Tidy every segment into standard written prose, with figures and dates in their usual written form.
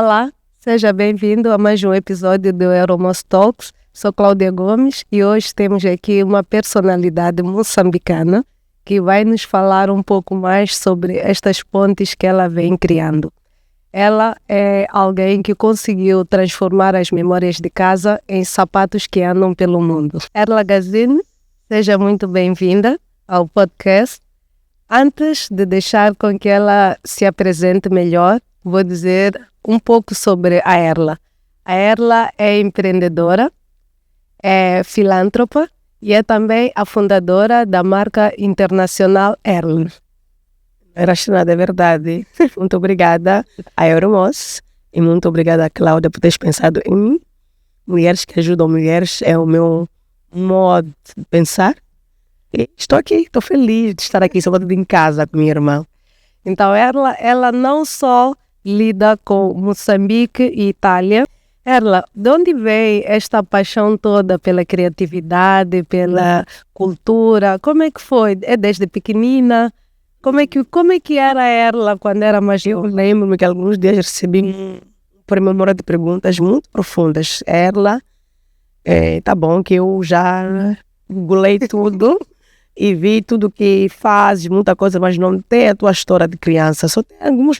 Olá, seja bem-vindo a mais um episódio do Euromos Talks. Sou Cláudia Gomes e hoje temos aqui uma personalidade moçambicana que vai nos falar um pouco mais sobre estas pontes que ela vem criando. Ela é alguém que conseguiu transformar as memórias de casa em sapatos que andam pelo mundo. Erla Gazine, seja muito bem-vinda ao podcast. Antes de deixar com que ela se apresente melhor, vou dizer um pouco sobre a Erla. A Erla é empreendedora, é filântropa e é também a fundadora da marca internacional Erla. Nada, é verdade. Muito obrigada a Euromos e muito obrigada a Cláudia por teres pensado em mim. Mulheres que ajudam mulheres é o meu modo de pensar. E estou aqui, estou feliz de estar aqui, sobretudo em casa com minha irmã. Então ela não só lida com Moçambique e Itália. Erla, de onde vem esta paixão toda pela criatividade, pela cultura? Como é que foi? É desde pequenina? Como é que era a Erla quando era mais Eu jovem? lembro-me que alguns dias recebi por memória de perguntas muito profundas. Erla, tá bom que eu já googlei tudo e vi tudo que fazes, muita coisa, mas não tem a tua história de criança. Só tem alguns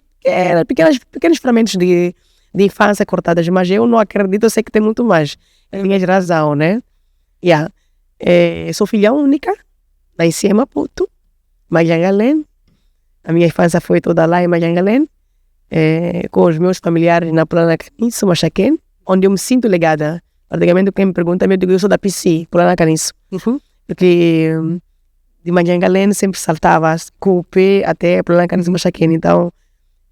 pequenos fragmentos de infância cortadas, mas eu não acredito, eu sei que tem muito mais. Tinhas razão, né? Sou filha única, nasci em Maputo, Majangalém. A minha infância foi toda lá em Majangalém, com os meus familiares na Plana Caniço, Machaquém, onde eu me sinto ligada. Praticamente quem me pergunta, eu digo, eu sou da PC, Plana Caniço. Porque de Majangalém sempre saltava com o pé até Plana Caniço, Machaquém. Então,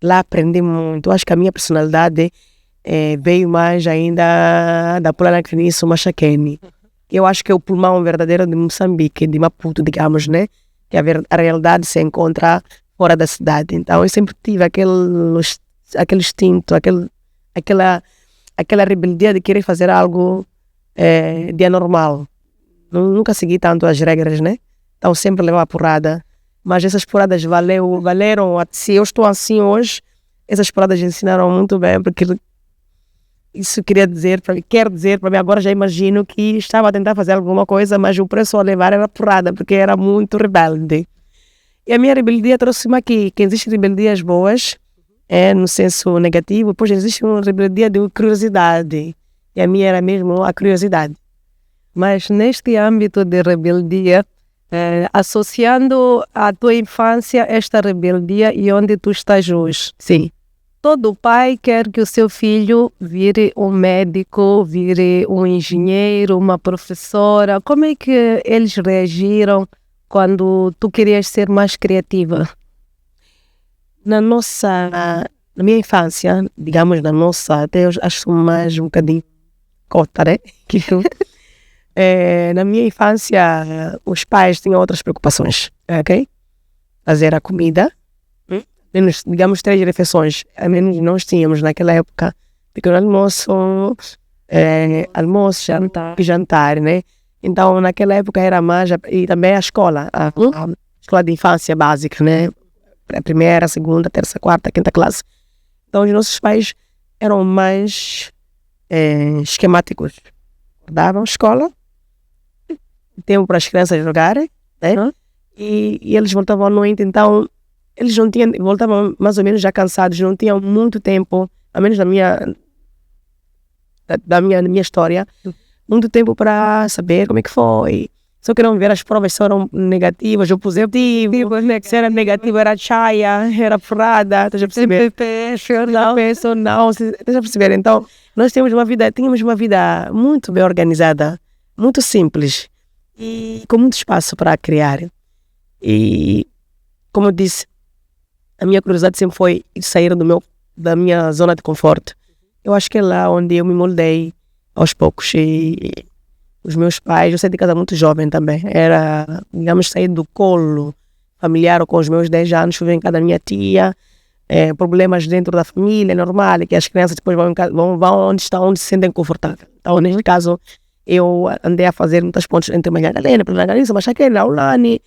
lá aprendi muito. Acho que a minha personalidade veio mais ainda da Plana Caniço, Machaquém. Eu acho que é o pulmão verdadeiro de Moçambique, de Maputo, digamos, né? Que a realidade se encontra fora da cidade. Então eu sempre tive aquele instinto, aquela rebeldia de querer fazer algo de anormal. Nunca segui tanto as regras, né? Então sempre levava porrada. Mas essas porradas valeram. Se eu estou assim hoje, essas porradas ensinaram muito bem, porque isso quer dizer para mim, agora já imagino que estava a tentar fazer alguma coisa, mas o preço a levar era porrada, porque era muito rebelde. E a minha rebeldia trouxe-me aqui, que existem rebeldias boas, no senso negativo, depois existe uma rebeldia de curiosidade, e a minha era mesmo a curiosidade. Mas neste âmbito de rebeldia, associando à tua infância esta rebeldia e onde tu estás hoje. Sim. Todo pai quer que o seu filho vire um médico, vire um engenheiro, uma professora. Como é que eles reagiram quando tu querias ser mais criativa? Na minha infância, digamos, até eu acho mais um bocadinho cota, né? Que tu. Na minha infância, os pais tinham outras preocupações, ok? Fazer a comida, menos, digamos, 3 refeições, a menos nós tínhamos naquela época, pequeno almoço, jantar e jantar, né? Então, naquela época era mais, e também a escola de infância básica, né? A primeira, a segunda, a terça, a quarta, a quinta classe. Então, os nossos pais eram mais esquemáticos. Davam escola, tempo para as crianças jogarem, né? E eles voltavam à noite, então eles voltavam mais ou menos já cansados, não tinham muito tempo, a menos na minha história, muito tempo para saber como é que foi. Só queriam ver as provas se eram negativas ou positivas, se era negativo era chaia, era furada, estás a perceber? Não, estás a perceber? Então, nós tínhamos uma vida muito bem organizada, muito simples e com muito espaço para criar. E, como eu disse, a minha curiosidade sempre foi sair da minha zona de conforto. Eu acho que é lá onde eu me moldei aos poucos. E os meus pais, eu saí de casa muito jovem também. Era, digamos, sair do colo familiar com os meus 10 anos, fui em casa da minha tia, problemas dentro da família, normal, que as crianças depois vão onde se sentem confortáveis. Então, neste caso, eu andei a fazer muitas pontes entre Majangalém, Machaquém, Laulani,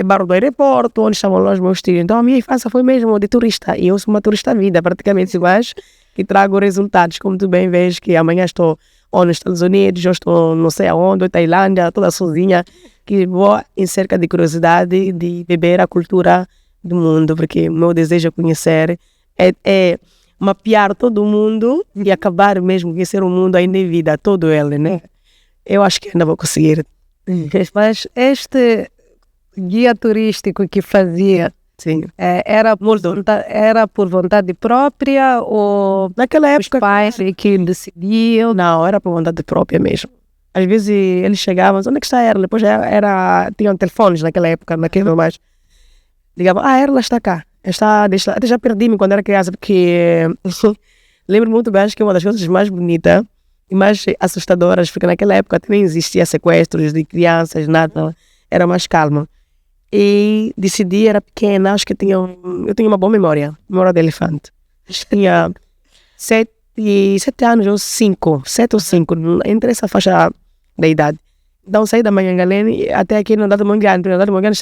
Barro do Aeroporto, onde estavam lá os meus tios. Então a minha infância foi mesmo de turista, e eu sou uma turista vida, praticamente iguais. que trago resultados, como tu bem vês, que amanhã estou ou nos Estados Unidos, ou estou não sei aonde, ou Tailândia, toda sozinha, que vou em cerca de curiosidade de beber a cultura do mundo, porque o meu desejo é conhecer, é mapear todo o mundo e acabar mesmo conhecer o mundo ainda em vida, todo ele, né? Eu acho que ainda vou conseguir. Mas este guia turístico que fazia, Sim. era por vontade própria ou Naquela os época, pais que decidiam? não, era por vontade própria mesmo. Às vezes eles chegavam, onde é que está a Erla? Depois tinham telefones naquela época, naquele mais. Ligavam, Erla está cá. Até já perdi-me quando era criança, porque lembro muito bem, acho que uma das coisas mais bonitas e mais assustadoras, porque naquela época nem existia sequestros de crianças, nada, era mais calmo. E decidi, era pequena, acho que eu tinha uma boa memória de elefante. Tinha 7 anos ou 5, 7 ou 5, entre essa faixa da idade. Então saí da Manhangalene até aqui no Dado Mangane. No Dado Mangane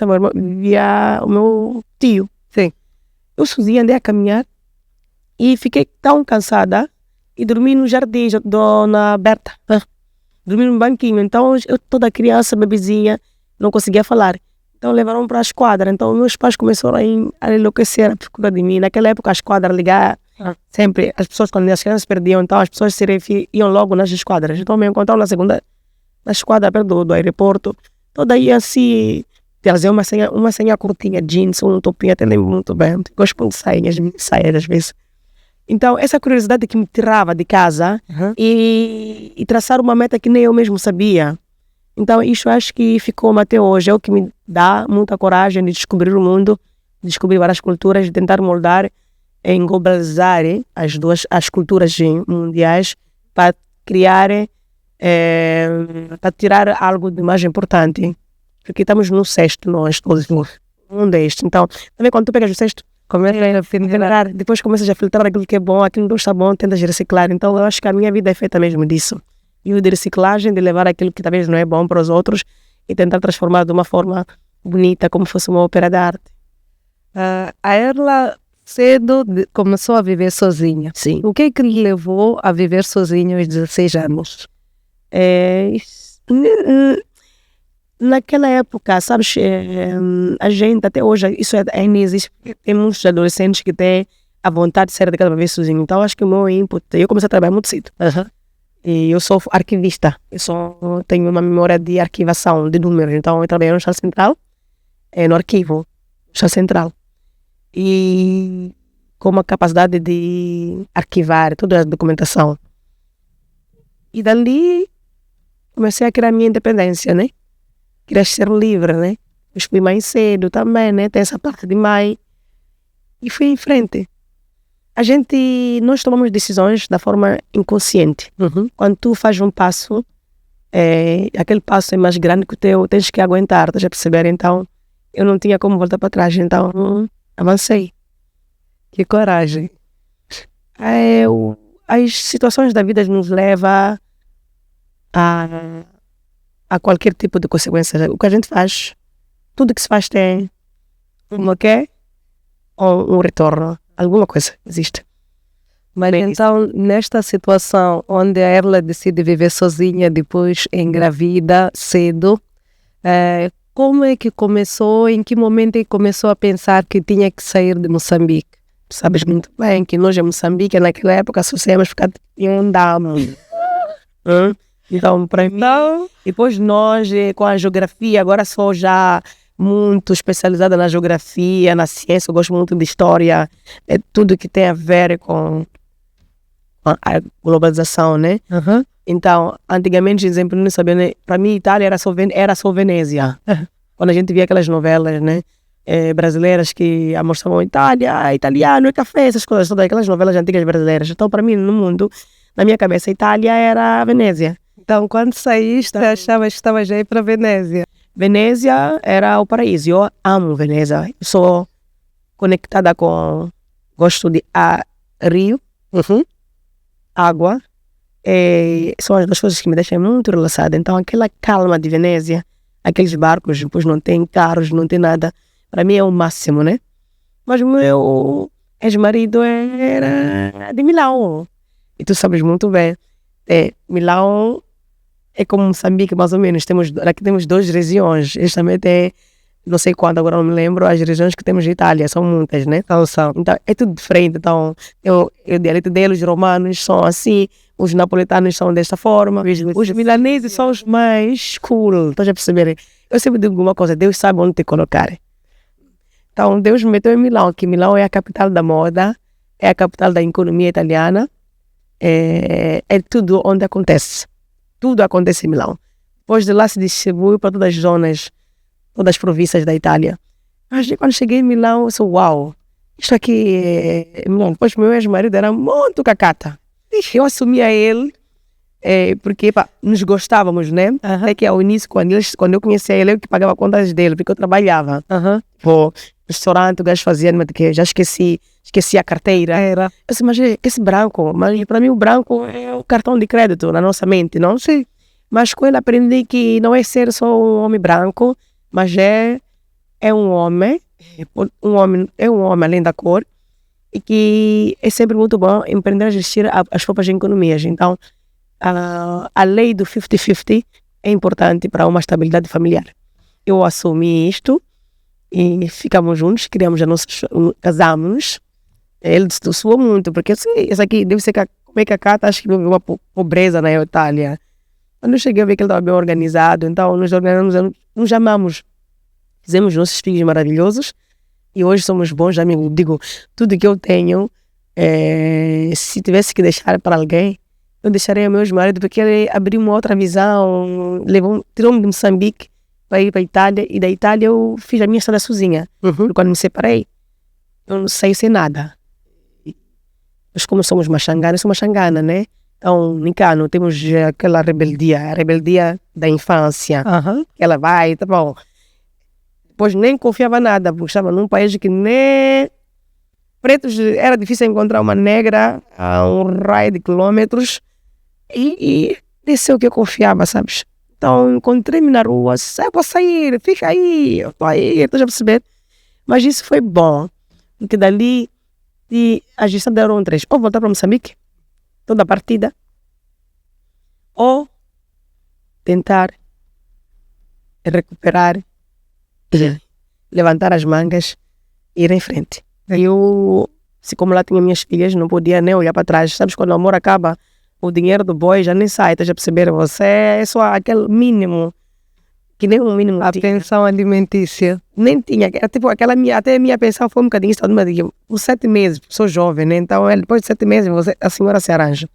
via o meu tio. Sim. Eu sozinha andei a caminhar e fiquei tão cansada e dormi no jardim, na Berta. Dormi num banquinho. Então eu, toda criança, bebezinha, não conseguia falar. Então levaram para a esquadra. Então meus pais começaram a enlouquecer à procura de mim. Naquela época a esquadra ligava sempre. As pessoas, quando as crianças perdiam, então as pessoas iam logo nas esquadras. Então me encontraram na esquadra perto do aeroporto. Toda aí assim, trazer uma senha curtinha, jeans, um topinho, até lembro muito bem. Gosto muito de saias às vezes. Então essa curiosidade que me tirava de casa e traçar uma meta que nem eu mesmo sabia. Então isso acho que ficou até hoje, é o que me dá muita coragem de descobrir o mundo, de descobrir várias culturas, de tentar moldar, globalizar as culturas mundiais para criar, para tirar algo de mais importante, porque estamos no cesto, nós todos, o mundo é este. Então também quando tu pegas o cesto, começa a filtrar, depois começas a filtrar aquilo que é bom, aquilo que não está bom, tentas reciclar. Então eu acho que a minha vida é feita mesmo disso. E de reciclagem, de levar aquilo que talvez não é bom para os outros e tentar transformar de uma forma bonita, como fosse uma ópera de arte. A Erla cedo começou a viver sozinha. Sim. O que é que lhe levou a viver sozinha aos 16 anos? Naquela época, sabes, a gente até hoje, isso ainda existe, tem muitos adolescentes que têm a vontade de sair de casa para viver sozinho. Então acho que o meu input, eu comecei a trabalhar muito cedo. E eu sou arquivista, tenho uma memória de arquivação de números, então eu trabalhei no Estado Central, no arquivo, Estado Central, e com uma capacidade de arquivar toda a documentação. E dali comecei a criar a minha independência, né? Queria ser livre, né? Eu fui mais cedo também, né? Tem essa parte de mãe. E fui em frente. Nós tomamos decisões da forma inconsciente. Quando tu fazes um passo, aquele passo é mais grande que o teu, tens que aguentar, estás a perceber? Então, eu não tinha como voltar para trás, então avancei. Que coragem. As situações da vida nos levam a qualquer tipo de consequência. O que a gente faz, tudo que se faz tem uma ou um retorno. Alguma coisa existe. Mas então, nesta situação onde a Erla decide viver sozinha, depois engravida cedo, como é que começou, em que momento é que começou a pensar que tinha que sair de Moçambique? Sabes muito bem que nós em Moçambique, naquela época, só saímos ficar em andamos. Então, para mim, depois nós, com a geografia, agora sou já muito especializada na geografia, na ciência, eu gosto muito de história, tudo que tem a ver com a globalização, né? Então, antigamente, por exemplo, não sabia, né? Para mim, Itália era só Venezia. Quando a gente via aquelas novelas, né? Brasileiras que mostravam Itália, italiano, é café, essas coisas, todas aquelas novelas antigas brasileiras. Então, para mim, no mundo, na minha cabeça, Itália era Venezia. Então, quando saíste, achavas que estavas aí para Venezia? Venezia era o paraíso. Eu amo Venezia. Eu sou conectada gosto de rio, água. São as duas coisas que me deixam muito relaxada. Então, aquela calma de Venezia, aqueles barcos, depois não tem carros, não tem nada. Para mim é o máximo, né? Mas ex-marido era de Milão. E tu sabes muito bem, Milão é como Moçambique, mais ou menos. Aqui temos 2 regiões. Eles também têm, não sei quanto, agora não me lembro, as regiões que temos de Itália. São muitas, né? Então é tudo diferente. Então, o dialeto deles, os romanos, são assim. Os napolitanos são desta forma. Os milaneses são os mais cool. Estás a perceber? Eu sempre digo uma coisa, Deus sabe onde te colocar. Então, Deus me meteu em Milão, que Milão é a capital da moda, é a capital da economia italiana, é tudo onde acontece. Tudo acontece em Milão. Depois de lá se distribui para todas as zonas, todas as províncias da Itália. Mas quando cheguei em Milão, eu disse, uau, isto aqui é Milão. Depois meu ex-marido era muito cacata. Eu assumia ele, porque nos gostávamos, né? Até que ao início, quando eu conhecia ele, eu que pagava contas dele, porque eu trabalhava. Pô, restaurante, o gajo fazia, que já esqueci a carteira. Eu disse, mas esse branco, mas para mim o branco é o cartão de crédito na nossa mente, não sei. Mas com ele aprendi que não é ser só um homem branco, mas é um homem além da cor, e que é sempre muito bom empreender a gestir as próprias economias. Então, a lei do 50-50 é importante para uma estabilidade familiar. Eu assumi isto e ficamos juntos, casamos. Ele suou muito, porque esse aqui deve ser como é que a Cata, acho que vive uma pobreza na Itália. Quando eu cheguei, eu vi que ele estava bem organizado, então nos organizamos, nos amamos. Fizemos nossos filhos maravilhosos e hoje somos bons amigos. Digo, tudo que eu tenho, se tivesse que deixar para alguém, eu deixaria meu ex-marido, porque ele abriu uma outra visão, tirou-me de Moçambique para ir para a Itália, e da Itália eu fiz a minha estrada sozinha. Quando me separei, eu não saí sem nada. Mas como somos Machangana, eu sou Machangana, né? Então, Nicano, temos aquela rebeldia, a rebeldia da infância. Ela vai, tá bom. Depois nem confiava nada, porque estava num país que nem pretos, era difícil encontrar uma negra a um raio de quilômetros, e desse é o que eu confiava, sabes? Então encontrei-me na rua, eu vou sair, fica aí, eu estou aí, estás a perceber? Mas isso foi bom, porque dali a gestão deram 3, ou voltar para Moçambique, toda a partida, ou tentar recuperar, levantar as mangas e ir em frente. Eu, como lá tinha minhas filhas, não podia nem olhar para trás. Sabes, quando o amor acaba, o dinheiro do boi já nem sai, estás a perceber? Você é só aquele mínimo, que nem um mínimo. A pensão alimentícia. Nem tinha, era tipo até a minha pensão foi um bocadinho, por 7 meses, sou jovem, né? Então depois de 7 meses a senhora se arranja.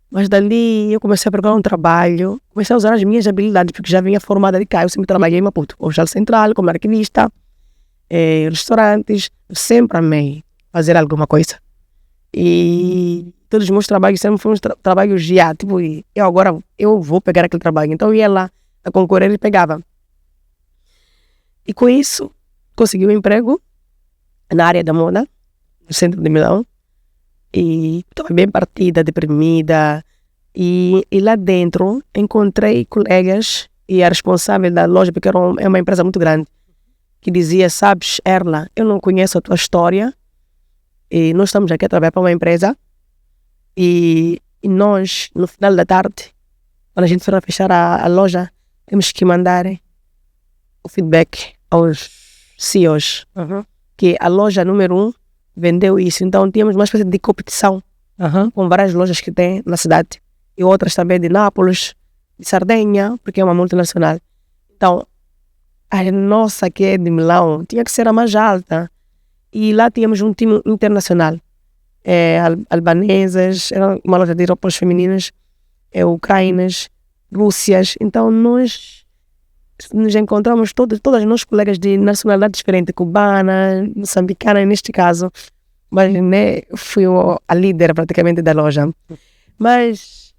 Mas dali eu comecei a procurar um trabalho, comecei a usar as minhas habilidades, porque já vinha formada de cá, eu sempre trabalhei em Maputo, Hospital Central, como arquivista, restaurantes, eu sempre amei fazer alguma coisa. E todos os meus trabalhos sempre foram trabalhos já, tipo, eu agora vou pegar aquele trabalho. Então eu ia lá a concorrer e pegava. E com isso, consegui um emprego na área da moda, no centro de Milão. E estava bem partida, deprimida. E lá dentro encontrei colegas e a responsável da loja, porque é uma empresa muito grande, que dizia, sabes, Erla, eu não conheço a tua história e nós estamos aqui a trabalhar para uma empresa e nós, no final da tarde, quando a gente for fechar a loja, temos que mandar o feedback aos CEOs, que a loja número 1 vendeu isso. Então tínhamos uma espécie de competição com várias lojas que tem na cidade e outras também de Nápoles, de Sardenha, porque é uma multinacional. Então a nossa, que é de Milão, tinha que ser a mais alta. E lá tínhamos um time internacional, albanesas, era uma loja de roupas femininas, ucranianas, rússias. Então nós nos encontramos todas as nossas colegas de nacionalidade diferente, cubana, moçambicana neste caso, mas né, fui a líder praticamente da loja. Mas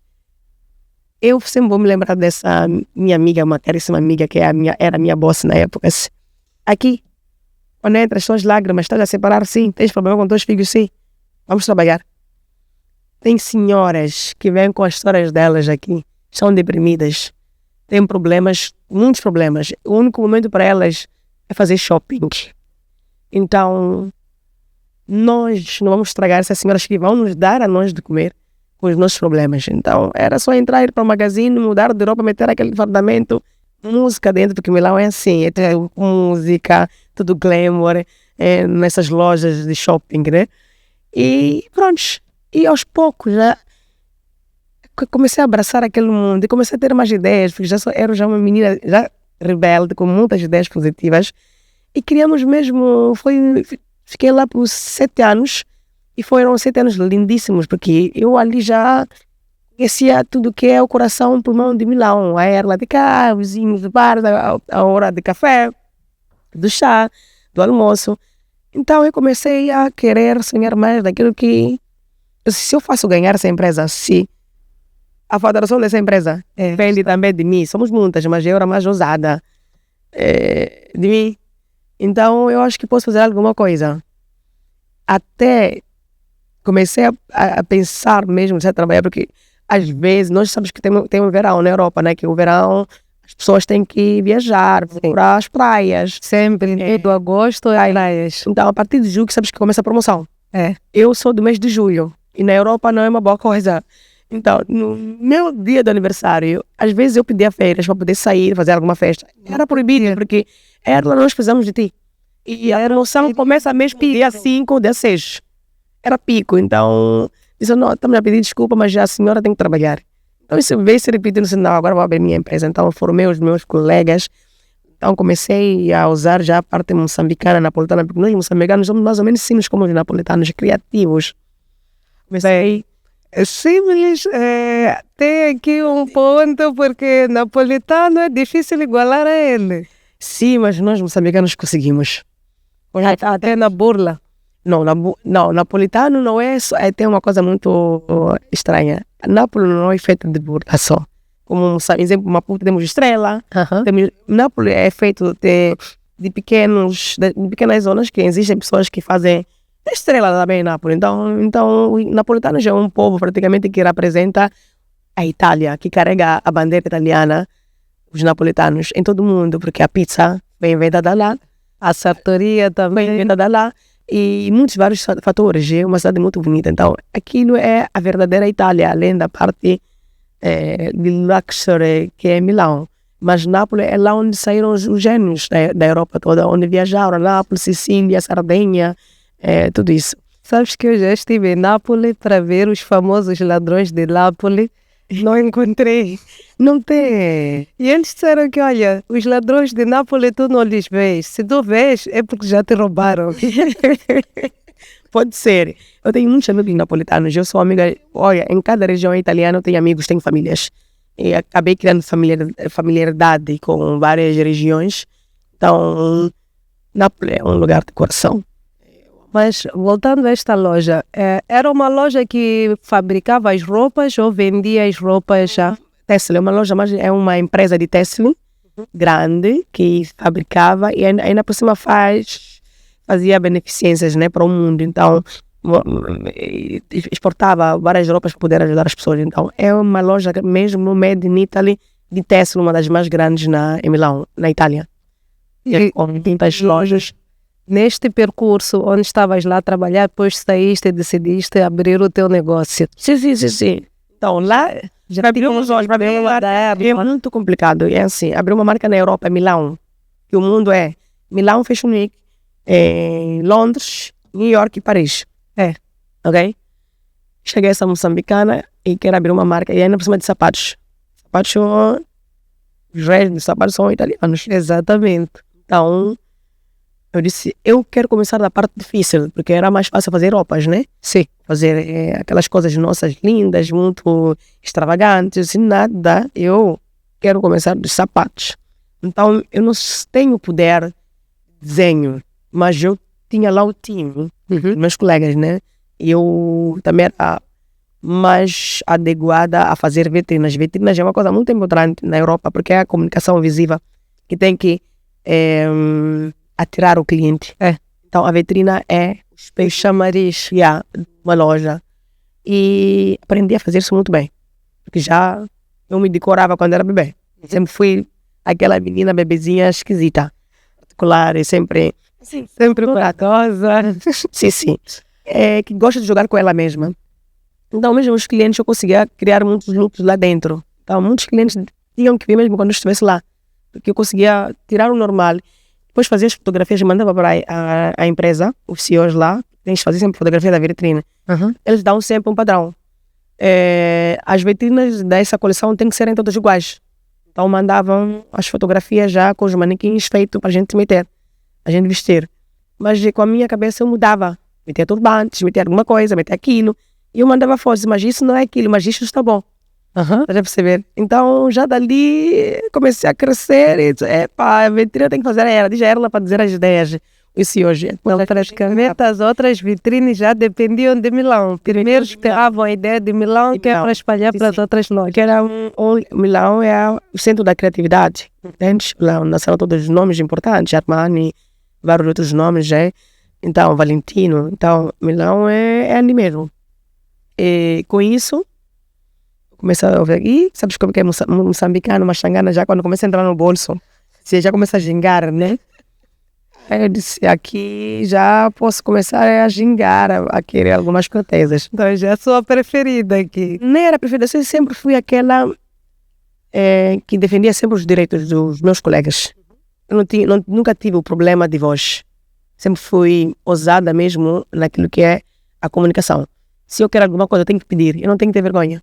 eu sempre vou me lembrar dessa minha amiga, uma caríssima amiga, que era a minha boss na época. Aqui, quando entra as suas lágrimas, estás a separar? Sim. Tens problema com teus filhos? Sim. Vamos trabalhar. Tem senhoras que vêm com as histórias delas aqui, são deprimidas, têm problemas, muitos problemas. O único momento para elas é fazer shopping. Então, nós não vamos estragar essas senhoras que vão nos dar a nós de comer com os nossos problemas. Então, era só entrar, ir para o magazine, mudar de roupa, meter aquele fardamento, música dentro, porque Milão é assim, é música, tudo glamour, nessas lojas de shopping, né? E pronto, e aos poucos já comecei a abraçar aquele mundo e comecei a ter mais ideias, porque era já uma menina já rebelde, com muitas ideias positivas, e criamos mesmo, fiquei lá por 7 anos, e foram 7 anos lindíssimos, porque eu ali já conhecia tudo que é o coração, o pulmão de Milão, a erva de cá, os vizinhos do bar, a hora de café, do chá, do almoço. Então eu comecei a querer sonhar mais daquilo que, se eu faço ganhar essa empresa, se a faturação dessa empresa depende também de mim, somos muitas, mas eu era mais ousada de mim. Então eu acho que posso fazer alguma coisa. Até comecei a pensar mesmo de trabalhar, porque às vezes nós sabemos que tem um verão na Europa, né? Que o verão as pessoas têm que viajar para as praias. Sempre, do agosto às praias. Então a partir de julho sabes que começa a promoção. É. Eu sou do mês de julho e na Europa não é uma boa coisa. Então, no meu dia de aniversário, às vezes eu pedia férias para poder sair, fazer alguma festa. Era proibido, porque nós precisamos de ti. E a promoção começa mesmo dia 5, dia 6. Era pico, então disse, não, estamos a pedir desculpa, mas a senhora tem que trabalhar. Então isso veio se repetindo, disse, não, agora vou abrir minha empresa. Então formei os meus colegas, então comecei a usar já a parte moçambicana, napolitana, porque nós moçambicanos somos mais ou menos simples como os napolitanos, criativos. Comecei... Simples, tem aqui um ponto, porque napolitano é difícil igualar a ele. Sim, mas nós moçambicanos conseguimos. Até na burla. Não, napolitano não é só, tem uma coisa muito estranha. Nápoles não é feito de burla só. Como, exemplo, Maputo temos estrela. Nápoles é feito de pequenas zonas que existem pessoas que fazem estrela também em Nápoles. Então, o napolitano já é um povo praticamente que representa a Itália, que carrega a bandeira italiana, os napolitanos, em todo o mundo, porque a pizza vem inventada lá, a sartoria também vem inventada lá, e muitos vários fatores. É uma cidade muito bonita. Então, aquilo é a verdadeira Itália, além da parte de luxury, que é Milão. Mas Nápoles é lá onde saíram os gênios da Europa toda, onde viajaram, Nápoles, Sicília, Sardenha, tudo isso. Sabes que eu já estive em Nápoles para ver os famosos ladrões de Nápoles. Não encontrei. Não tem. E eles disseram que, olha, os ladrões de Nápoles tu não lhes vês. Se tu vês, é porque já te roubaram. Pode ser. Eu tenho muitos amigos napolitanos. Eu sou amiga... Olha, em cada região italiana eu tenho amigos, tenho famílias. E acabei criando familiaridade com várias regiões. Então, Nápoles é um lugar de coração. Mas, voltando a esta loja, era uma loja que fabricava as roupas ou vendia as roupas já? Têxtil é uma loja, mas é uma empresa de têxtil grande que fabricava e ainda por cima fazia beneficências, né, para o mundo. Então, exportava várias roupas para poder ajudar as pessoas. Então, é uma loja mesmo made in Italy de têxtil, uma das mais grandes em Milão, na Itália. E com muitas lojas. Neste percurso, onde estavas lá a trabalhar, depois saíste e decidiste abrir o teu negócio. Sim. Então, lá, já abrir uma loja, é muito complicado. É assim, abrir uma marca na Europa, é Milão, que o mundo é Milão Fashion Week, Londres, New York e Paris. Ok? Cheguei a essa moçambicana e quero abrir uma marca, e ainda por cima de sapatos. Os reis dos sapatos são italianos. Exatamente. Então, eu disse, eu quero começar da parte difícil, porque era mais fácil fazer roupas, né? Sim. Fazer aquelas coisas nossas lindas, muito extravagantes, e nada. Eu quero começar dos sapatos. Então, eu não tenho poder de desenho, mas eu tinha lá o time, meus colegas, né? E eu também era mais adequada a fazer vitrinas. Vitrinas é uma coisa muito importante na Europa, porque é a comunicação visível que tem que atirar o cliente. Então a vitrina é o chamariz, uma loja. E aprendi a fazer isso muito bem. Porque já eu me decorava quando era bebê. Sempre fui aquela menina bebezinha esquisita, particular, e sempre Sim. Sempre corajosa. Sim, sim. Que gosta de jogar com ela mesma. Então, mesmo os clientes, eu conseguia criar muitos lucros lá dentro. Então, muitos clientes tinham que vir mesmo quando eu estivesse lá. Porque eu conseguia tirar o normal. Depois fazia as fotografias e mandava para a empresa, os CEOs lá. Eles faziam sempre fotografia da vitrine. Eles dão sempre um padrão. As vitrinas dessa coleção têm que serem todas iguais. Então, mandavam as fotografias já com os manequins feitos para a gente meter, a gente vestir. Mas com a minha cabeça eu mudava. Metia turbantes, metia alguma coisa, metia aquilo. E eu mandava fotos, mas isso não é aquilo, mas isso está bom. Estás a perceber? Então, já dali, comecei a crescer e disse, a vitrine tem que fazer ela. Diz ela para dizer as ideias. Isso hoje. Então, praticamente as outras vitrines já dependiam de Milão. Primeiro esperavam a ideia de Milão, que é para espalhar para as outras lojas. Que era Milão é o centro da criatividade. Entende? Lá nasceram todos os nomes importantes, Armani, vários outros nomes, já. Então, Valentino. Então, Milão é ali mesmo. E com isso, comecei a ver, e sabes como que é moçambicano, machangana, já quando começa a entrar no bolso, você já começa a gingar, né? Aí eu disse, aqui já posso começar a gingar, a querer algumas proteínas. Então já é a sua preferida aqui. Nem era preferida, eu sempre fui aquela que defendia sempre os direitos dos meus colegas. Eu nunca tive o problema de voz. Sempre fui ousada mesmo naquilo que é a comunicação. Se eu quero alguma coisa, eu tenho que pedir, eu não tenho que ter vergonha.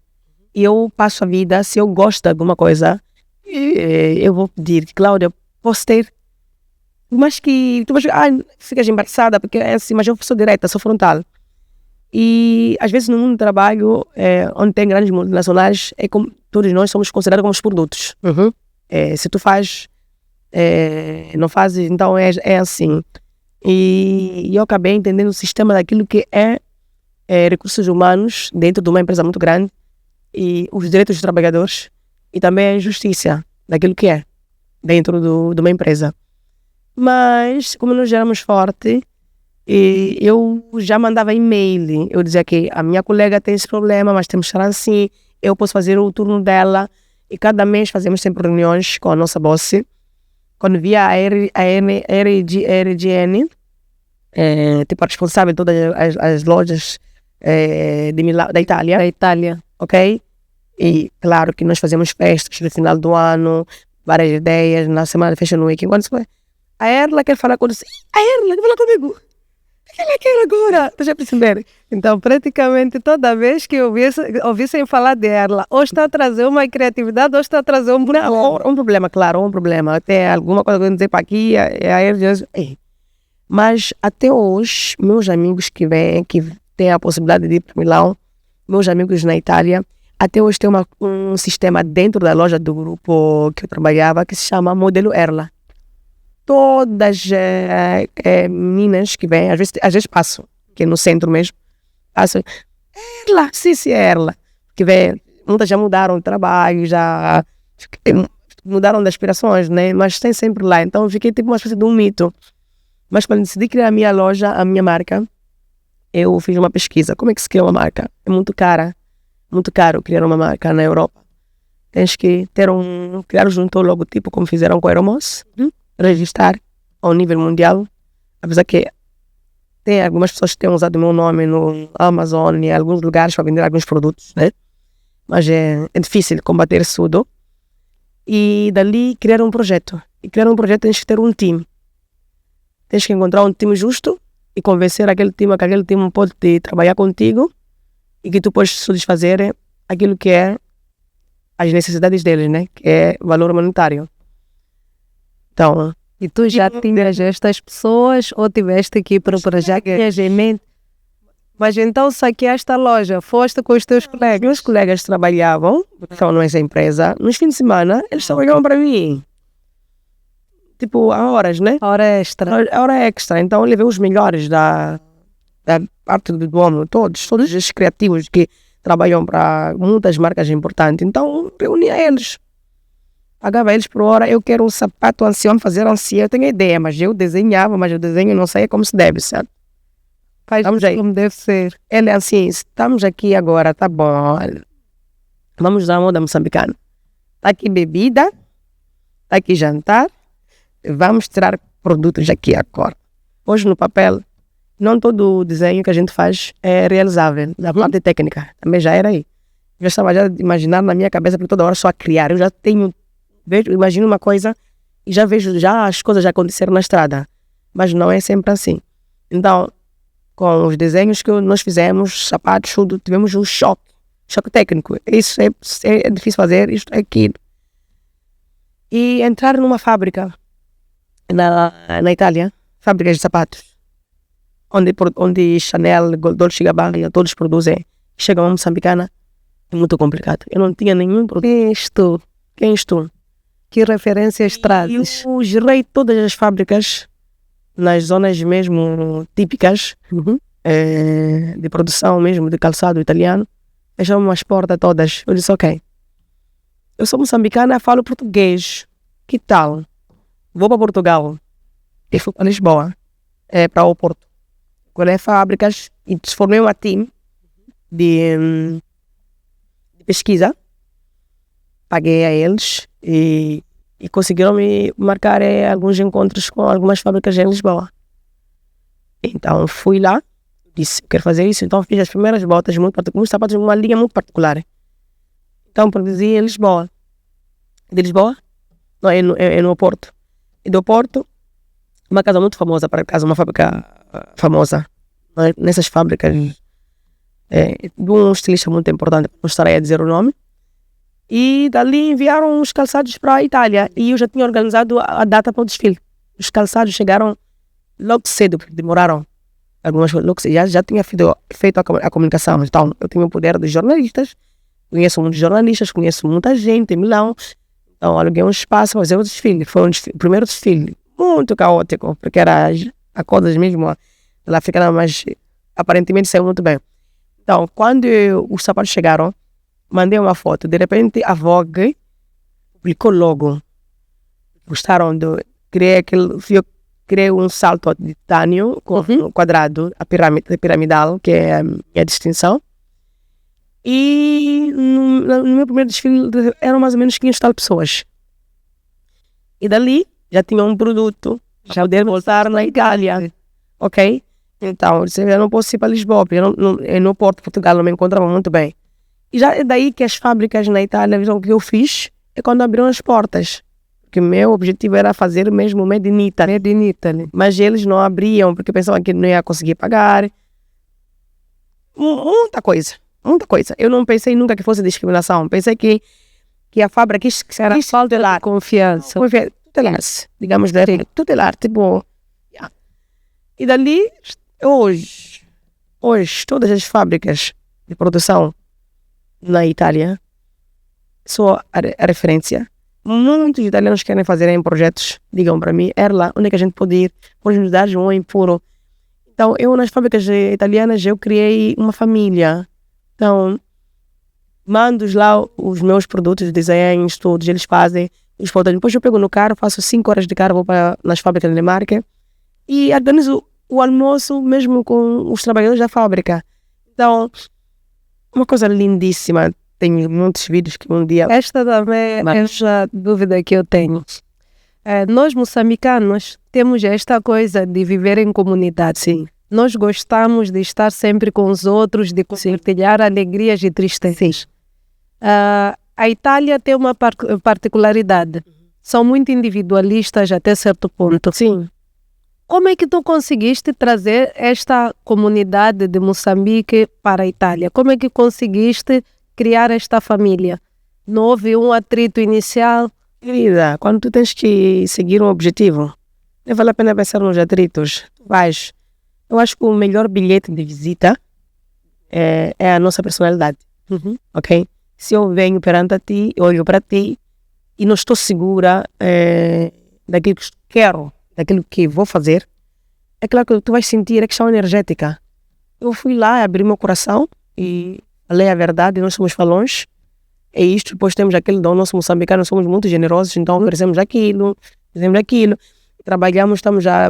E eu passo a vida, se eu gosto de alguma coisa, eu vou pedir, Cláudia, posso ter? Mas que tu vais, ficas embaraçada, porque é assim, mas eu sou direta, sou frontal. E às vezes no mundo do trabalho, onde tem grandes multinacionais, é como todos nós somos considerados como os produtos. Se tu faz, não fazes, então é assim. E eu acabei entendendo o sistema daquilo que é recursos humanos dentro de uma empresa muito grande e os direitos dos trabalhadores e também a justiça daquilo que é dentro de uma empresa. Mas como nós éramos fortes, eu já mandava e-mail, eu dizia que a minha colega tem esse problema, mas temos que estar assim, eu posso fazer o turno dela e cada mês fazemos sempre reuniões com a nossa boss. Quando via a RGN, tipo a responsável de todas as lojas de Milão, da Itália, ok? E claro que nós fazemos festas no final do ano, várias ideias, na semana de Fashion Week. Quando foi, a Erla quer falar com você, a Erla quer falar comigo, o que ela quer agora? Tu já perceberam? Então, praticamente toda vez que ouvissem falar de Erla, ou está a trazer uma criatividade, ou está a trazer um problema. Não, um problema, claro, um problema. Até alguma coisa que eu dizer para aqui, a Erla diz, mas até hoje, meus amigos que vêm, que têm a possibilidade de ir para Milão, meus amigos na Itália, até hoje tem um sistema dentro da loja do grupo que eu trabalhava que se chama Modelo Erla. Todas meninas que vêm, às vezes passam, que é no centro mesmo, passam, Erla, sim, é Erla. Que vem, muitas já mudaram de trabalho, já mudaram de aspirações, né? Mas tem sempre lá. Então fiquei tipo uma espécie de um mito. Mas quando decidi criar a minha loja, a minha marca, eu fiz uma pesquisa. Como é que se cria uma marca? É muito caro criar uma marca na Europa. Tens que criar junto o logotipo, como fizeram com a Aeromos, registrar ao nível mundial. Apesar que tem algumas pessoas que têm usado o meu nome no Amazon e em alguns lugares para vender alguns produtos, né? Mas é difícil combater isso tudo. E dali criar um projeto. E criar um projeto tens que ter um time. Tens que encontrar um time justo e convencer aquele time que aquele time pode trabalhar contigo e que tu podes satisfazer aquilo que é as necessidades deles, né? Que é valor monetário. Então, e tu já tinhas estas pessoas ou tiveste que ir para o projeto? Tinhas em mente? Mas então saqueaste a loja, foste com os teus colegas? Meus colegas trabalhavam, estavam nessa empresa, nos fins de semana eles trabalhavam para mim. Tipo, a horas, né? A hora extra. A hora extra. Então eu levei os melhores da parte do homem, todos os criativos que trabalham para muitas marcas importantes. Então reunia eles. Pagava eles por hora, eu quero um sapato ancião, fazer ancião, eu tenho ideia, mas eu desenhava, mas o desenho não saía como se deve, certo? Faz como deve ser. Ele é assim, estamos aqui agora, tá bom, vamos usar a moda moçambicana. Está aqui bebida, está aqui jantar, vamos tirar produtos aqui agora. Hoje no papel, não todo o desenho que a gente faz é realizável. Da parte técnica, também já era aí. Eu já estava já imaginando na minha cabeça por toda hora só a criar. Eu já tenho, imagino uma coisa e já vejo já as coisas já acontecerem na estrada. Mas não é sempre assim. Então, com os desenhos que nós fizemos, sapatos, tudo, tivemos um choque técnico. Isso é difícil fazer, isto é aquilo. E entrar numa fábrica na Itália, fábricas de sapatos, onde Chanel, Dolce & Gabbana, todos produzem, chegam a Moçambicana, é muito complicado. Eu não tinha nenhum produto. Quem és tu? Que referências trazes? Eu gerei todas as fábricas nas zonas mesmo típicas de produção mesmo de calçado italiano. Fecharam as portas todas. Eu disse, ok, eu sou moçambicana, falo português. Que tal? Vou para Portugal. E fui para Lisboa, para o Porto. Colei fábricas e formei uma team de pesquisa. Paguei a eles e conseguiram me marcar alguns encontros com algumas fábricas em Lisboa. Então fui lá, disse, quero fazer isso. Então fiz as primeiras botas, muitos sapatos, uma linha muito particular. Então produzi em Lisboa. De Lisboa? Não, é no Porto. E do Porto, uma casa muito famosa, para casa, uma fábrica famosa. Nessas fábricas, de um estilista muito importante, não estarei a dizer o nome. E dali enviaram os calçados para a Itália. E eu já tinha organizado a data para o desfile. Os calçados chegaram logo cedo, porque demoraram. Algumas logo cedo. Já tinha feito a comunicação. Então, eu tenho o poder dos jornalistas. Conheço muitos jornalistas, conheço muita gente em Milão. Então, aluguei um espaço para fazer o desfile. Foi o primeiro desfile. Muito caótico, porque era a coisas mesmo da africana, mas aparentemente saiu muito bem. Então, quando os sapatos chegaram, mandei uma foto. De repente, a Vogue publicou logo. Gostaram criei um salto de titânio com um quadrado, a piramidal, que é a minha distinção. E no meu primeiro desfile eram mais ou menos 500 tal pessoas. E dali já tinha um produto já poder voltar na Itália. Ok? Então, eu disse, eu não posso ir para Lisboa, porque no Porto, Portugal, não me encontrava muito bem. E já é daí que as fábricas na Itália viram o que eu fiz, é quando abriram as portas. Porque o meu objetivo era fazer mesmo Made in Italy. Mas eles não abriam, porque pensavam que não ia conseguir pagar. Muita coisa. Eu não pensei nunca que fosse discriminação. Pensei que a fábrica quis era falta de confiança. Tutelar-se, digamos, tutelar, tipo... Yeah. E dali, hoje, todas as fábricas de produção na Itália, sou a referência. Muitos italianos querem fazer em projetos, digam para mim, Erla, onde é que a gente pode ir? Pode nos dar um impuro. Então, eu nas fábricas italianas, eu criei uma família. Então, mando lá os meus produtos, desenhos, todos, eles fazem os fotos. Depois eu pego no carro, faço 5 horas de carro, vou nas fábricas de Dinamarca e organizo o almoço mesmo com os trabalhadores da fábrica. Então, uma coisa lindíssima. Tenho muitos vídeos que um dia... Esta também é a dúvida que eu tenho. Nós moçambicanos temos esta coisa de viver em comunidade. Sim. Nós gostamos de estar sempre com os outros, de compartilhar alegrias e tristezas. A Itália tem uma particularidade. São muito individualistas até certo ponto. Sim. Como é que tu conseguiste trazer esta comunidade de Moçambique para a Itália? Como é que conseguiste criar esta família? Não houve um atrito inicial? Querida, quando tu tens que seguir um objetivo, não vale a pena pensar nos atritos. Vais. Eu acho que o melhor bilhete de visita é a nossa personalidade. Ok? Se eu venho perante a ti, eu olho para ti e não estou segura daquilo que quero, daquilo que vou fazer, é claro que tu vais sentir a questão energética. Eu fui lá, abri meu coração e falei a verdade, nós somos falões, é isto, depois temos aquele dom, nós moçambicanos somos muito generosos, então oferecemos aquilo, fizemos aquilo, trabalhamos,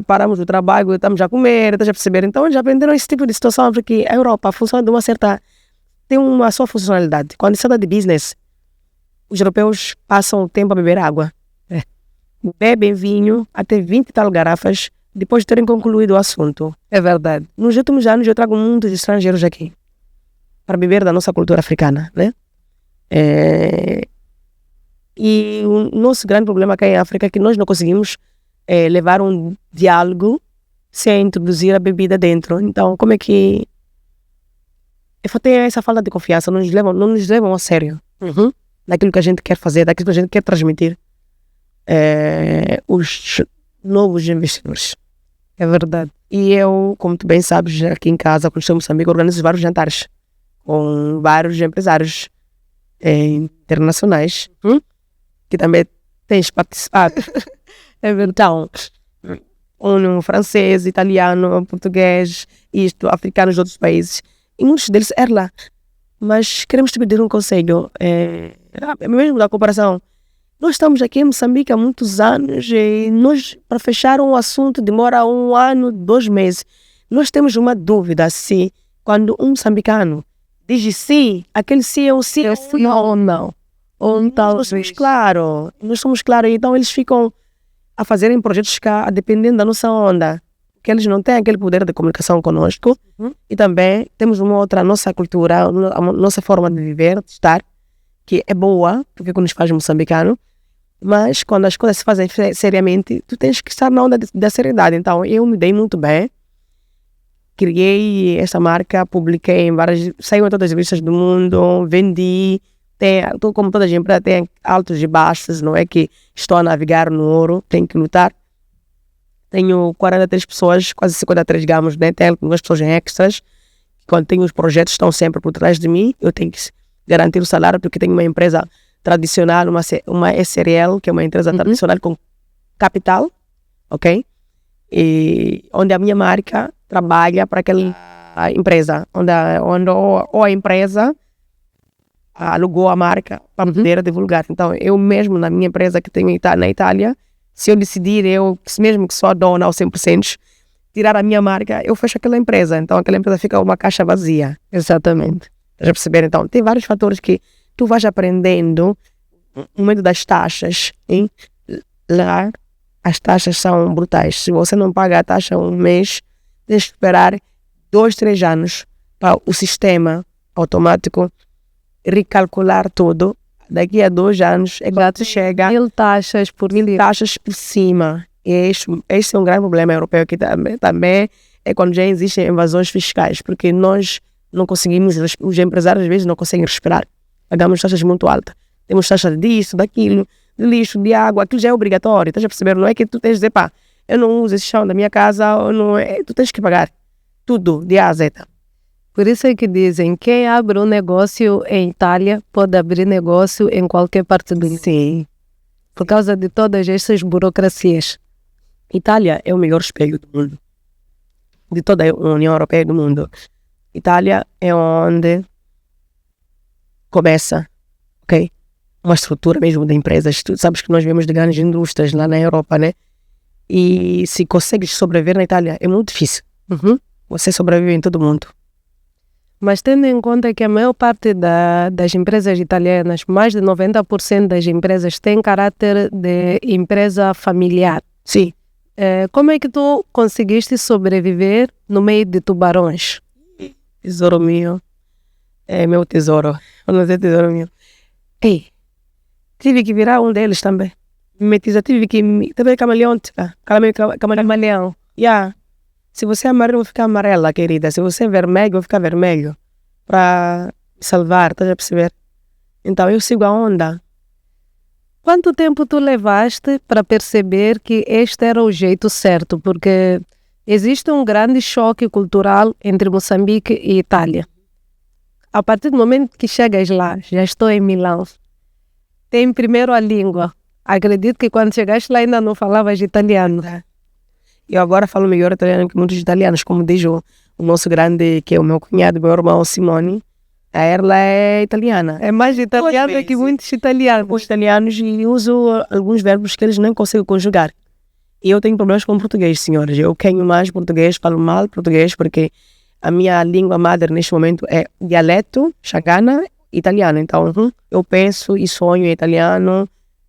paramos do trabalho, estamos a comer, estás a perceber? Então já aprenderam esse tipo de situação, porque a Europa funciona de uma certa... tem uma só funcionalidade. Quando se trata de business, os europeus passam o tempo a beber água. Bebem vinho, até 20 e tal garrafas, depois de terem concluído o assunto. É verdade. Nos últimos anos eu trago muitos estrangeiros aqui para beber da nossa cultura africana, né? E o nosso grande problema aqui em África é que nós não conseguimos levar um diálogo sem introduzir a bebida dentro. Então, como é que... Tem essa falta de confiança, não nos levam a sério daquilo que a gente quer fazer, daquilo que a gente quer transmitir os novos investidores. É verdade. E eu, como tu bem sabes, aqui em casa, quando estou em Moçambique, organizo vários jantares com vários empresários internacionais que também tens participado. Então, um francês, italiano, português, africanos de outros países. E muitos deles eram lá. Mas queremos te pedir um conselho, mesmo da cooperação. Nós estamos aqui em Moçambique há muitos anos e nós, para fechar um assunto, demora 1 ano, 2 meses. Nós temos uma dúvida se, quando um moçambicano diz sim, aquele sim é um sim ou não. Ou talvez. Nós somos claros, então eles ficam a fazerem projetos cá, dependendo da nossa onda. Que eles não têm aquele poder de comunicação conosco. E também temos nossa cultura, a nossa forma de viver, de estar, que é boa, porque nos faz moçambicano, mas quando as coisas se fazem seriamente, tu tens que estar na onda da seriedade. Então eu me dei muito bem, criei essa marca, publiquei em várias, saiu em todas as revistas do mundo, vendi, como toda a empresa tem altos e baixos, não é que estou a navegar no ouro, tenho que lutar. Tenho 43 pessoas, quase 53 gamos, né? Tenho algumas pessoas em extras, quando tenho os projetos estão sempre por trás de mim, eu tenho que garantir o salário, porque tenho uma empresa tradicional, uma SRL, que é uma empresa tradicional com capital, ok? E onde a minha marca trabalha para aquela empresa, onde a empresa alugou a marca para poder divulgar. Então, eu mesmo, na minha empresa que tenho na Itália, se eu decidir, mesmo que sou a dona ao 100%, tirar a minha marca, eu fecho aquela empresa. Então, aquela empresa fica uma caixa vazia. Exatamente. Estás a perceber? Então, tem vários fatores que tu vais aprendendo no meio das taxas. Hein? Lá, as taxas são brutais. Se você não paga a taxa um mês, tens que esperar 2, 3 anos para o sistema automático recalcular tudo. Daqui a 2 anos é quando tu chega 1000 taxas por cima. E este é um grande problema europeu, que também é quando já existem invasões fiscais, porque nós não conseguimos, os empresários às vezes não conseguem respirar. Pagamos taxas muito altas. Temos taxas disso, daquilo, de lixo, de água, aquilo já é obrigatório. Estás a perceber? Não é que tu tens de dizer, pá, eu não uso esse chão da minha casa, tu tens que pagar tudo, de A a Z. Por isso é que dizem, quem abre um negócio em Itália pode abrir negócio em qualquer parte do mundo. Sim. Por causa de todas essas burocracias. Itália é o melhor espelho do mundo. De toda a União Europeia e do mundo. Itália é onde começa, ok? Uma estrutura mesmo de empresas. Tu sabes que nós vemos de grandes indústrias lá na Europa, né? E se consegues sobreviver na Itália, é muito difícil. Você sobrevive em todo mundo. Mas tendo em conta que a maior parte das empresas italianas, mais de 90% das empresas têm caráter de empresa familiar. Sim. Como é que tu conseguiste sobreviver no meio de tubarões? Tesouro meu. É meu tesouro. Eu não sei tesouro meu. Ei, tive que virar um deles também. Tive que... Também camaleão. Camaleão. Yeah. Se você é amarelo, eu vou ficar amarela, querida. Se você é vermelho, eu vou ficar vermelho. Para salvar, estás a perceber? Então, eu sigo a onda. Quanto tempo tu levaste para perceber que este era o jeito certo? Porque existe um grande choque cultural entre Moçambique e Itália. A partir do momento que chegas lá, já estou em Milão, tem primeiro a língua. Acredito que quando chegaste lá ainda não falavas italiano. Eu agora falo melhor italiano que muitos italianos, como diz o nosso grande, que é o meu cunhado, meu irmão Simone. Ela é italiana. É mais italiana que muitos italianos. Os italianos, e uso alguns verbos que eles não conseguem conjugar. E eu tenho problemas com português, senhores. Eu quero mais português, falo mal português, porque a minha língua madre neste momento é dialeto, chagana, italiano. Então, eu penso e sonho em italiano,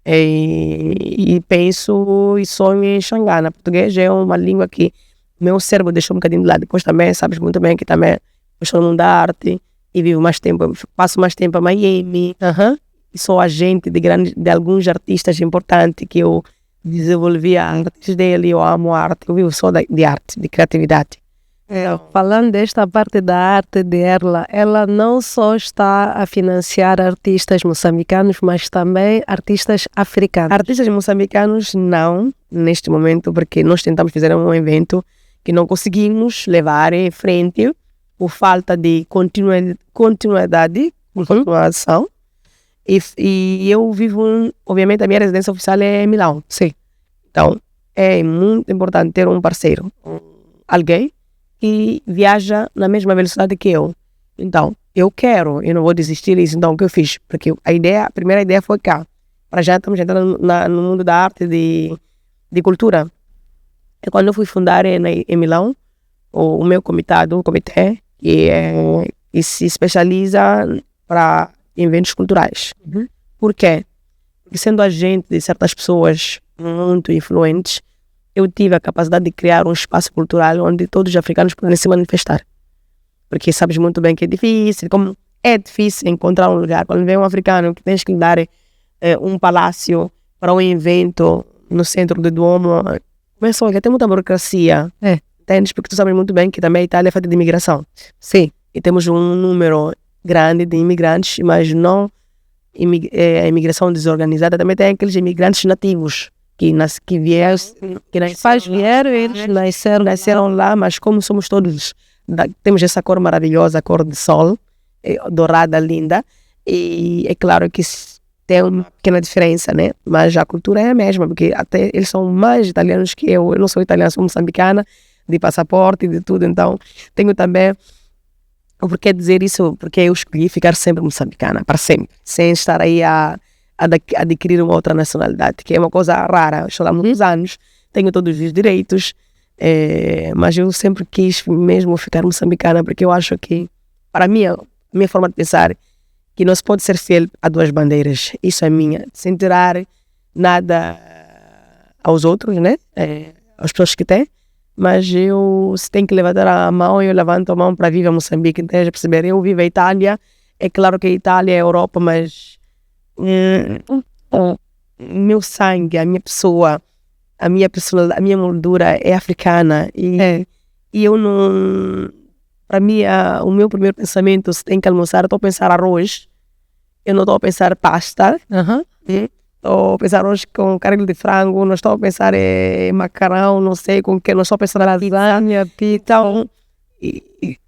E penso e sonho em Xangana. Português é uma língua que o meu cérebro deixou um bocadinho de lado. Depois também, sabes muito bem que também estou no mundo da arte e vivo mais tempo, passo mais tempo a Miami. E sou agente de alguns artistas importantes que eu desenvolvi a arte dele. Eu amo a arte, eu vivo só de arte, de criatividade. Falando desta parte da arte de Erla, ela não só está a financiar artistas moçambicanos, mas também artistas africanos. Artistas moçambicanos não, neste momento, porque nós tentamos fazer um evento que não conseguimos levar em frente por falta de continuidade, continuação. E eu vivo, obviamente, a minha residência oficial é em Milão. Sim. Então, é muito importante ter um parceiro, alguém que viaja na mesma velocidade que eu. Então, eu não vou desistir disso. Então, o que eu fiz? Porque a primeira ideia foi cá. Para já estamos entrando no mundo da arte e de cultura. E quando eu fui fundar em Milão, o meu comitê, que se especializa para eventos culturais. Por quê? Porque sendo agente de certas pessoas muito influentes, eu tive a capacidade de criar um espaço cultural onde todos os africanos podem se manifestar. Porque sabes muito bem que é difícil, como é difícil encontrar um lugar. Quando vem um africano que tens que lhe dar um palácio para um evento no centro do Duomo, começa a olhar, tem muita burocracia. Entendes? Porque tu sabes muito bem que também a Itália é feita de imigração. Sim. E temos um número grande de imigrantes, mas não a imigração desorganizada. Também tem aqueles imigrantes nativos que vieram, eles nasceram lá, mas como somos todos, temos essa cor maravilhosa, a cor de sol, dourada, linda, e é claro que tem uma pequena diferença, né? Mas a cultura é a mesma, porque até eles são mais italianos que eu não sou italiana, sou moçambicana, de passaporte, de tudo, então tenho também o porquê dizer isso, porque eu escolhi ficar sempre moçambicana, para sempre, sem estar aí a adquirir uma outra nacionalidade, que é uma coisa rara. Estou lá há muitos anos, tenho todos os direitos, mas eu sempre quis mesmo ficar moçambicana, porque eu acho que, para mim, a minha forma de pensar, que não se pode ser fiel a duas bandeiras. Isso é minha, sem tirar nada aos outros, né? Às pessoas que têm, mas se tem que levantar a mão, eu levanto a mão para viver Moçambique, entende? Perceber? Eu vivo a Itália, é claro que a Itália é a Europa, mas meu sangue, a minha pessoa, a minha personalidade, a minha moldura é africana e eu não, para mim o meu primeiro pensamento, se tem que almoçar, eu estou a pensar arroz, eu não estou a pensar pasta, estou a pensar arroz com carne de frango, não estou a pensar macarrão, não sei com que, não estou a pensar lasanha, então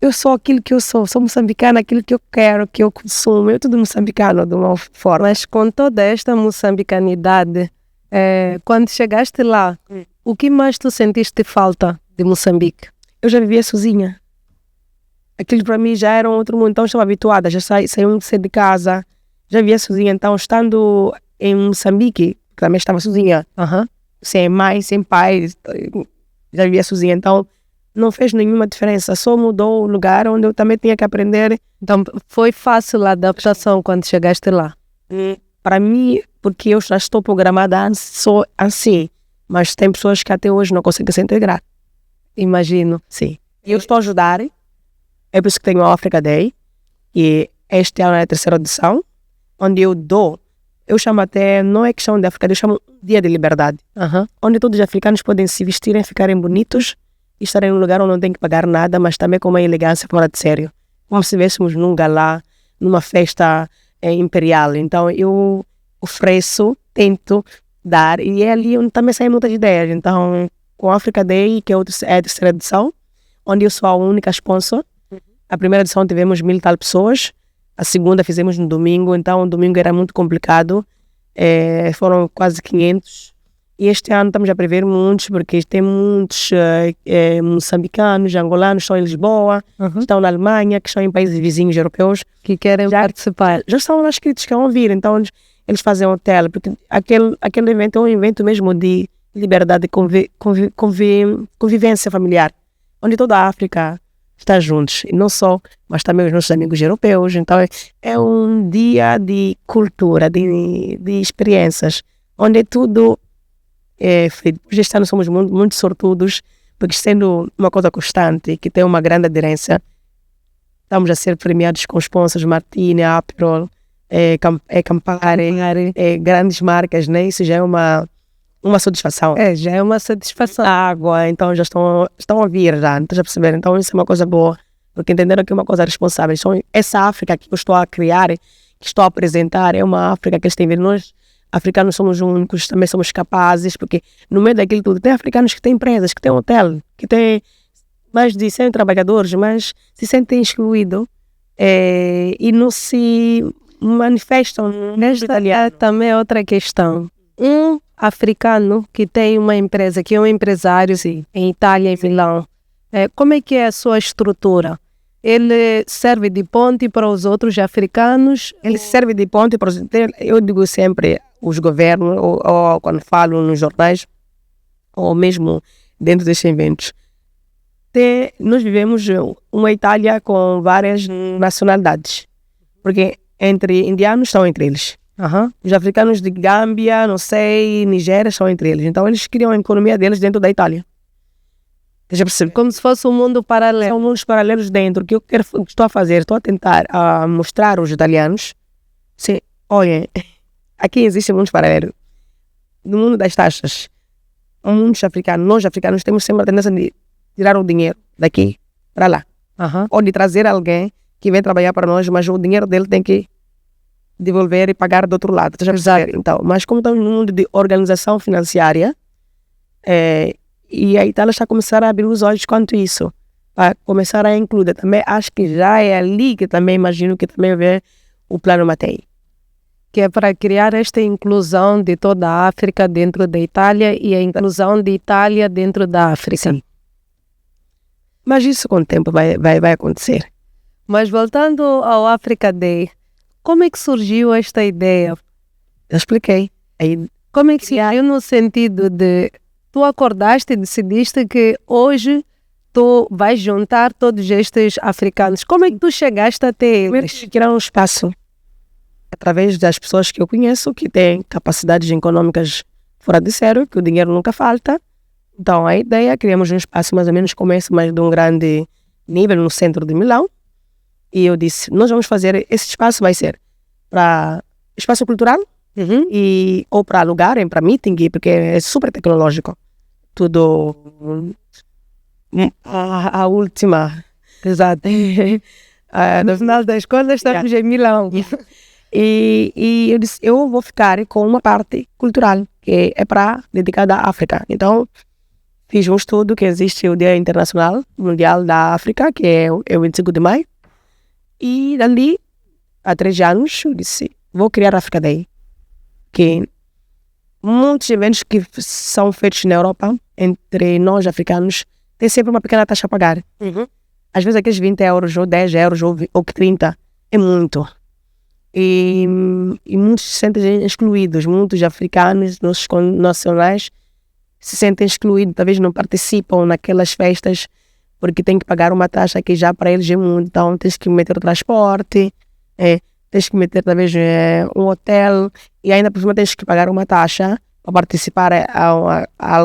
eu sou aquilo que eu sou moçambicana, aquilo que eu quero, que eu consumo, eu tudo moçambicano de uma forma. Mas com toda esta moçambicanidade, quando chegaste lá, o que mais tu sentiste falta de Moçambique? Eu já vivia sozinha. Aquilo para mim já era um outro mundo, então eu estava habituada, já saí muito cedo de casa, já vivia sozinha, então estando em Moçambique, também estava sozinha, sem mãe, sem pai, já vivia sozinha, então não fez nenhuma diferença, só mudou o lugar onde eu também tinha que aprender. Então foi fácil a adaptação quando chegaste lá? Para mim, porque eu já estou programada só assim, mas tem pessoas que até hoje não conseguem se integrar. Imagino. Sim. Eu estou a ajudar, é por isso que tenho a Africa Day, e este ano é a 3ª edição, onde eu chamo até, não é questão de África Day, eu chamo Dia de Liberdade, onde todos os africanos podem se vestirem, ficarem bonitos, e estar em um lugar onde não tem que pagar nada, mas também com uma elegância fora de sério. Como se estivéssemos num galá, numa festa imperial. Então eu ofereço, tento dar, e é ali onde também saem muitas ideias. Então, com a Africa Day, que é a 3ª edição, onde eu sou a única sponsor. A primeira edição tivemos 1000 e tal pessoas, a segunda fizemos no domingo, então o domingo era muito complicado, foram quase 500. E este ano estamos a prever muitos, porque tem muitos moçambicanos, angolanos, estão em Lisboa, estão na Alemanha, que estão em países vizinhos europeus. Que querem participar. Já estão lá escritos que vão vir, então eles fazem hotel, porque aquele evento é um evento mesmo de liberdade, de convivência familiar, onde toda a África está juntos, e não só, mas também os nossos amigos europeus. Então é um dia de cultura, de experiências, onde tudo é feito. Este ano somos muito sortudos, porque sendo uma coisa constante, que tem uma grande aderência, estamos a ser premiados com sponsors, Martini, Aperol, Campari, grandes marcas, né? Isso já é uma satisfação. Já é uma satisfação. Água, então já estão a vir já, não estás a perceber? Então isso é uma coisa boa, porque entenderam que é uma coisa responsável. Então, essa África que eu estou a criar, que estou a apresentar, é uma África que eles têm a ver. Nós, africanos, somos únicos, também somos capazes, porque no meio daquilo tudo, tem africanos que têm empresas, que têm hotel, que têm mais de 100 trabalhadores, mas se sentem excluídos e não se manifestam. Esta é também outra questão. Um africano que tem uma empresa, que é um empresário em Itália, em Milão, como é que é a sua estrutura? Ele serve de ponte para os outros africanos? Ele serve de ponte para os... Eu digo sempre, os governos, ou quando falo nos jornais, ou mesmo dentro destes eventos, nós vivemos uma Itália com várias nacionalidades, porque entre indianos estão entre eles. Os africanos de Gâmbia, não sei, Nigéria estão entre eles. Então eles criam a economia deles dentro da Itália. Já percebe? Como se fosse um mundo paralelo. São mundos paralelos dentro. O que eu estou a fazer, estou a tentar mostrar aos italianos, olhem, aqui existe mundos paralelos. No mundo das taxas, muitos africanos, nós africanos temos sempre a tendência de tirar o dinheiro daqui para lá. Ou de trazer alguém que vem trabalhar para nós, mas o dinheiro dele tem que devolver e pagar do outro lado. Então, mas como estamos num mundo de organização financiária, e a Itália está a começar a abrir os olhos quanto a isso, para começar a incluir. Também acho que já é ali que também imagino que também vê o Plano Mattei. Que é para criar esta inclusão de toda a África dentro da Itália e a inclusão de Itália dentro da África. Sim. Mas isso com o tempo vai acontecer. Mas voltando ao Africa Day, como é que surgiu esta ideia? Eu expliquei. Como é que surgiu no sentido de tu acordaste e decidiste que hoje tu vais juntar todos estes africanos? Como é que tu chegaste até eles? Criar um espaço através das pessoas que eu conheço, que têm capacidades econômicas fora de sério, que o dinheiro nunca falta. Então a ideia, criamos um espaço mais ou menos como esse, mas de um grande nível no centro de Milão. E eu disse, nós vamos fazer, esse espaço vai ser para espaço cultural, ou para alugarem, para meeting, porque é super tecnológico. Tudo a última. Exato. No final das contas estamos em Milão. E eu disse, eu vou ficar com uma parte cultural, que é dedicada à África. Então, fiz um estudo que existe o Dia Internacional Mundial da África, que é o 25 de maio. E dali, há 3 anos, eu disse, vou criar a Africa Day. Que muitos eventos que são feitos na Europa, entre nós africanos, tem sempre uma pequena taxa a pagar. Às vezes aqueles 20 euros, ou 10 euros, ou 30, é muito. E muitos se sentem excluídos. Muitos africanos, nossos nacionais, se sentem excluídos. Talvez não participam naquelas festas, porque tem que pagar uma taxa que já para eles é muito. Então tens que meter o transporte, tens que meter talvez um hotel, e ainda por cima tens que pagar uma taxa para participar a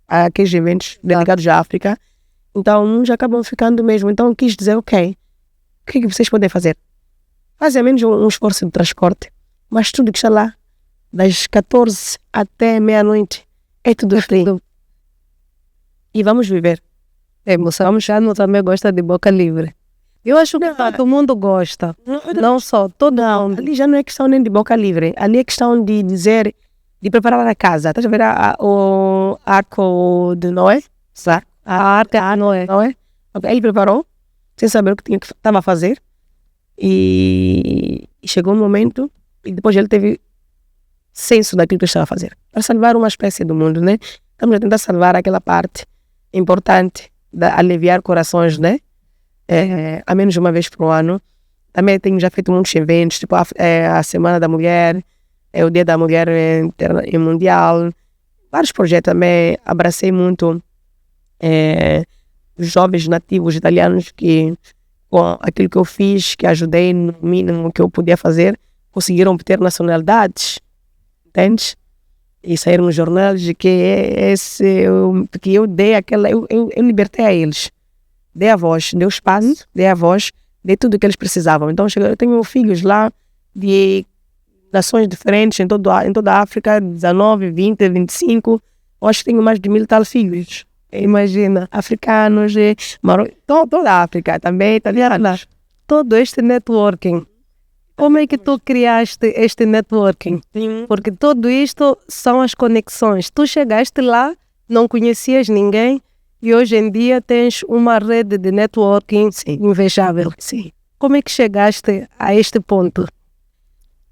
aqueles eventos dedicados à África. Então uns acabam ficando mesmo. Então eu quis dizer, ok, o que é que vocês podem fazer? Fazer menos um esforço de transporte, mas tudo que está lá, das 14 até meia-noite, é tudo free. E vamos viver. Moçambicano também gosta de boca livre. Eu acho que todo mundo gosta. Não só, todo mundo. Ali já não é questão nem de boca livre. Ali é questão de dizer, de preparar a casa. Estás a ver o arco de Noé? A arte de Noé. Ele preparou, sem saber o que estava a fazer. E chegou um momento, e depois ele teve senso daquilo que estava a fazer. Para salvar uma espécie do mundo, né? Estamos a tentar salvar aquela parte importante de aliviar corações, né? A menos uma vez por ano. Também tenho já feito muitos eventos, tipo a Semana da Mulher, o Dia da Mulher Mundial. Vários projetos também. Abracei muito os jovens nativos italianos que, com aquilo que eu fiz, que ajudei no mínimo que eu podia fazer, conseguiram obter nacionalidades, entendes? E saíram nos jornais de que que eu dei eu libertei a eles. Dei a voz, dei o espaço, dei a voz, dei tudo o que eles precisavam. Então eu tenho filhos lá de nações diferentes em toda a África, 19, 20, 25. Eu acho que tenho mais de 1000 tal filhos. Imagina, Africanos, toda a África também, italianos. todo este networking. Como é que tu criaste este networking? Sim. Porque tudo isto são as conexões. Tu chegaste lá, não conhecias ninguém e hoje em dia tens uma rede de networking invejável. Sim. Como é que chegaste a este ponto?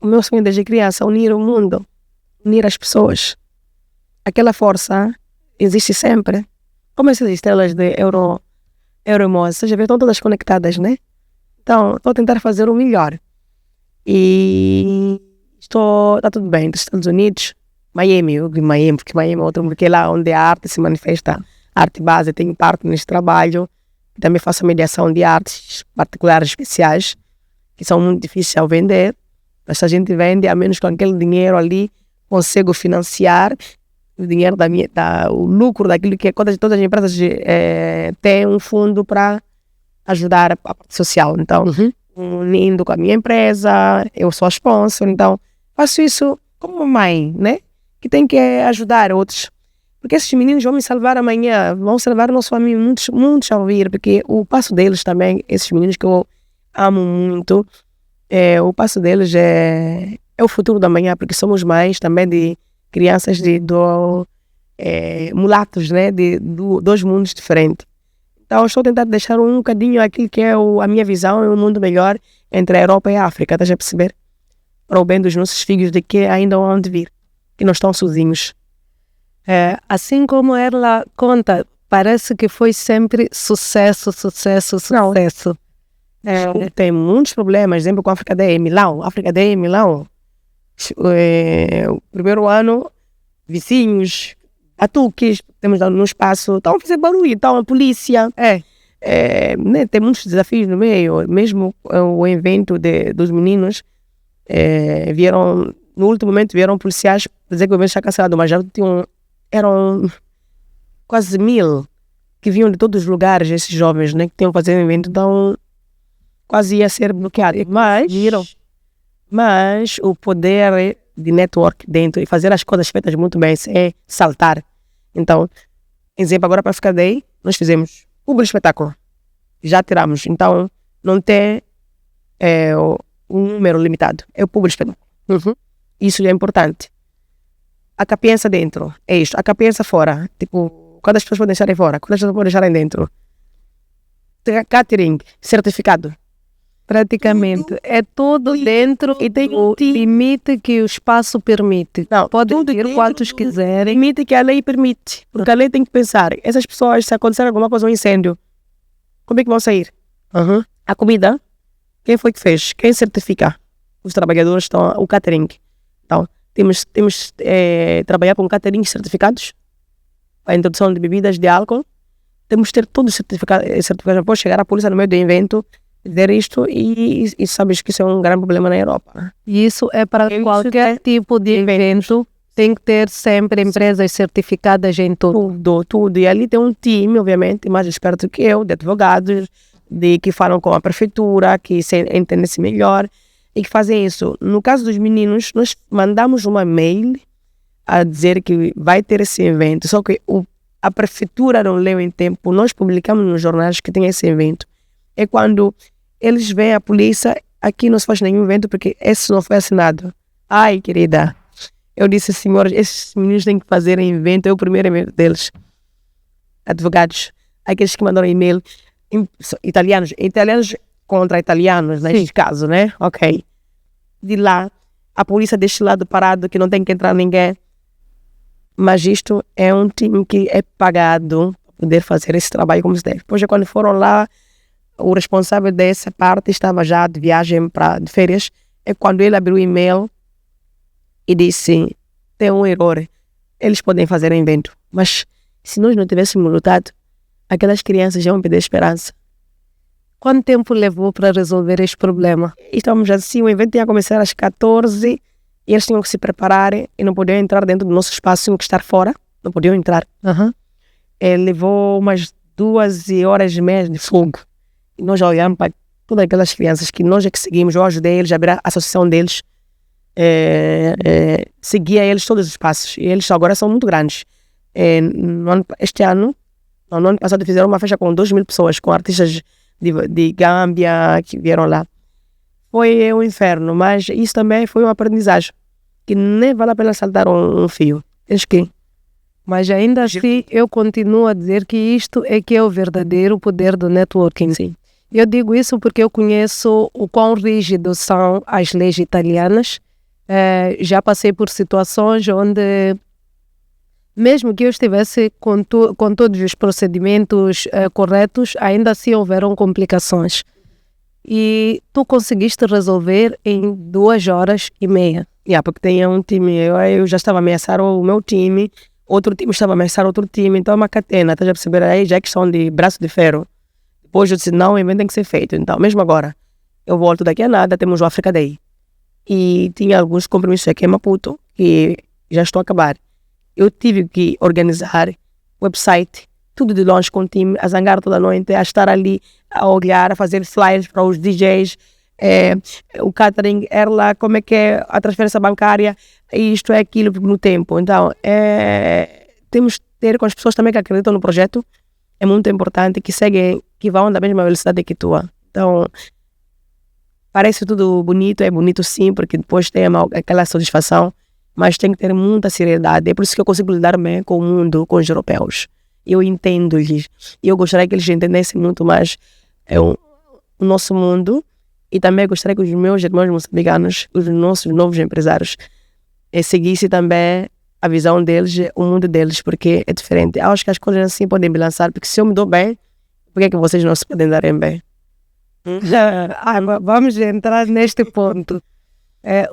O meu sonho desde criança é unir o mundo, unir as pessoas. Aquela força existe sempre. Como essas estrelas de Euromos, vocês já viram, estão todas conectadas, né? Então, estou a tentar fazer o melhor. E está tudo bem, dos Estados Unidos, Miami, eu digo Miami, porque Miami é outro, porque é lá onde a arte se manifesta, a arte base, tenho parte neste trabalho, também faço a mediação de artes particulares especiais, que são muito difíceis ao vender, mas se a gente vende, a menos com aquele dinheiro ali, consigo financiar o dinheiro o lucro daquilo que todas as empresas têm um fundo para ajudar a parte social. Então, unindo com a minha empresa, eu sou a sponsor, então faço isso como mãe, né? Que tem que ajudar outros. Porque esses meninos vão me salvar amanhã, vão salvar nossa família, muitos a ouvir, porque o passo deles também, esses meninos que eu amo muito, o passo deles é o futuro da manhã, porque somos mães também de crianças mulatos, né? De dois mundos diferentes. Então, estou tentando deixar um bocadinho aquilo que é a minha visão, um mundo melhor entre a Europa e a África, estás a perceber? Para o bem dos nossos filhos de que ainda vão de vir, que não estão sozinhos. Assim como ela conta, parece que foi sempre sucesso. Tem muitos problemas, exemplo com a África de Milão. O primeiro ano, vizinhos, atuques, temos no espaço, estão a fazer barulho, então a polícia, né, tem muitos desafios no meio, mesmo o evento dos meninos, no último momento vieram policiais dizer que o evento está cancelado, mas já eram quase 1000 que vinham de todos os lugares, esses jovens, né, que tinham que fazer o evento, então quase ia ser bloqueado, mas o poder de network dentro e fazer as coisas feitas muito bem é saltar. Então, exemplo, agora para a África Day, nós fizemos o espetáculo. Já tiramos. Então, não tem um número limitado. É o público espetáculo. Isso é importante. A capiença dentro é isto. A capiença fora. Tipo, quantas pessoas podem estar fora? Quantas pessoas podem estar dentro? Catering, certificado. Praticamente. É tudo dentro e tem do limite que o espaço permite. Não, podem ir quantos quiserem. Limite que a lei permite. Porque a lei tem que pensar, essas pessoas, se acontecer alguma coisa, um incêndio, como é que vão sair? A comida, quem foi que fez? Quem certifica? Os trabalhadores estão, o catering. Então, temos trabalhar com catering certificados, a introdução de bebidas de álcool, temos que ter todos certificados. Pode chegar a polícia no meio do evento, dizer isto e sabes que isso é um grande problema na Europa. E isso é para qualquer tipo de evento, tem que ter sempre empresas certificadas em tudo. Tudo. E ali tem um time, obviamente, mais esperto que eu, de advogados, que falam com a prefeitura, que entendem-se melhor e que fazem isso. No caso dos meninos, nós mandamos uma mail a dizer que vai ter esse evento, só que a prefeitura não leu em tempo, nós publicamos nos jornais que tem esse evento. É quando eles veem a polícia, aqui não se faz nenhum evento porque esse não foi assinado. Ai, querida, eu disse, senhores, esses meninos têm que fazer evento, é o primeiro evento deles. Advogados, aqueles que mandaram e-mail, italianos contra italianos, neste caso, né? Ok. De lá, a polícia deste lado parado, que não tem que entrar ninguém. Mas isto é um time que é pagado para poder fazer esse trabalho como se deve. Depois, quando foram lá, o responsável dessa parte estava já de viagem de férias. É quando ele abriu o e-mail e disse, tem um erro, eles podem fazer um evento. Mas se nós não tivéssemos lutado, aquelas crianças já vão perder esperança. Quanto tempo levou para resolver este problema? Estamos assim, o evento ia começar às 14 E eles tinham que se preparar e não podiam entrar dentro do nosso espaço, tinham que estar fora, não podiam entrar. Levou umas 2 horas e meia de fogo. E nós já olhamos para todas aquelas crianças que nós é que seguimos. Eu ajudei eles a abrir a associação deles. Seguia eles todos os passos. E eles agora são muito grandes. Este ano, no ano passado, fizeram uma festa com 2.000 pessoas, com artistas de Gâmbia que vieram lá. Foi um inferno, mas isso também foi uma aprendizagem. Que nem vale a pena saltar um fio. Eles que... Mas ainda assim, eu continuo a dizer que isto é que é o verdadeiro poder do networking. Sim. Eu digo isso porque eu conheço o quão rígido são as leis italianas. Já passei por situações onde, mesmo que eu estivesse com todos os procedimentos corretos, ainda assim houveram complicações. E tu conseguiste resolver em 2 horas e meia. Porque tem um time, eu já estava a ameaçar o meu time, outro time estava a ameaçar outro time, então é uma catena, estás a perceber? Aí já é questão de braço de ferro. Depois eu disse, não, o evento tem que ser feito. Então, mesmo agora, eu volto daqui a nada, temos o Africa Day. E tinha alguns compromissos aqui em Maputo, que já estou a acabar. Eu tive que organizar website, tudo de longe com o time, a zangar toda a noite, a estar ali, a olhar, a fazer flyers para os DJs, o catering, lá, como é que é a transferência bancária, isto é aquilo no tempo. Então, temos que ter com as pessoas também que acreditam no projeto, é muito importante, que seguem, que vão da mesma velocidade que tu. Então, parece tudo bonito, é bonito sim, porque depois tem aquela satisfação, mas tem que ter muita seriedade. É por isso que eu consigo lidar bem com o mundo, com os europeus. Eu entendo-lhes. E eu gostaria que eles entendessem muito mais o nosso mundo. E também gostaria que os meus irmãos moçambicanos, os nossos novos empresários, seguissem também a visão deles, o mundo deles, porque é diferente. Acho que as coisas assim podem balançar, porque se eu me dou bem, por que é que vocês não se podem darem bem? Vamos entrar neste ponto.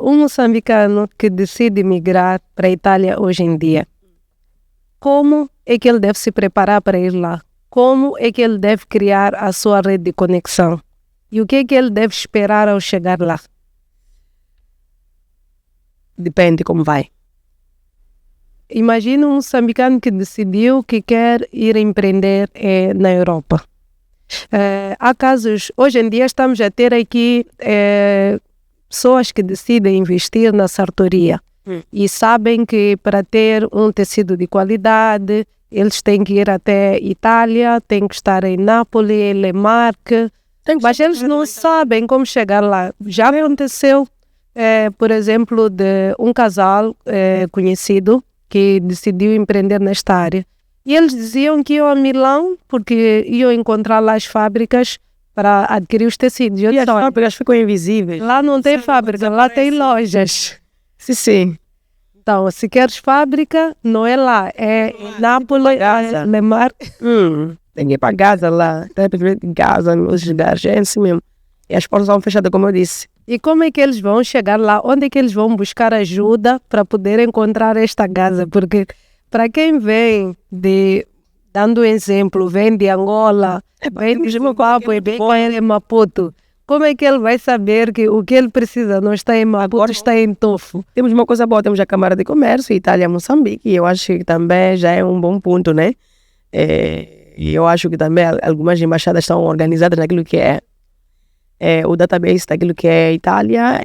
Um moçambicano que decide migrar para a Itália hoje em dia, como é que ele deve se preparar para ir lá? Como é que ele deve criar a sua rede de conexão? E o que é que ele deve esperar ao chegar lá? Depende como vai. Imagina um moçambicano que decidiu que quer ir empreender na Europa. Há casos, hoje em dia estamos a ter aqui pessoas que decidem investir na sartoria e sabem que para ter um tecido de qualidade eles têm que ir até Itália, têm que estar em Nápoles, Lemarque, mas eles não sabem como chegar lá. Já aconteceu, por exemplo, de um casal conhecido que decidiu empreender nesta área. E eles diziam que iam a Milão porque iam encontrar lá as fábricas para adquirir os tecidos. E as fábricas ficam invisíveis. Lá não tem fábrica, lá tem lojas. Sim. Então, se queres fábrica, não é lá, é Nápoles, Lemarque. Tem que ir para Gaza lá, em Gaza, nos lugares, é assim mesmo. E as portas vão fechadas, como eu disse. E como é que eles vão chegar lá? Onde é que eles vão buscar ajuda para poder encontrar esta Gaza? Porque para quem vem dando um exemplo, vem de Angola, vem de Zimbábue, vem de Maputo, como é que ele vai saber que o que ele precisa não está em Maputo, está em Tofu? Temos uma coisa boa, temos a Câmara de Comércio, Itália, Moçambique, e eu acho que também já é um bom ponto, né? E eu acho que também algumas embaixadas estão organizadas naquilo que é o database daquilo que é Itália.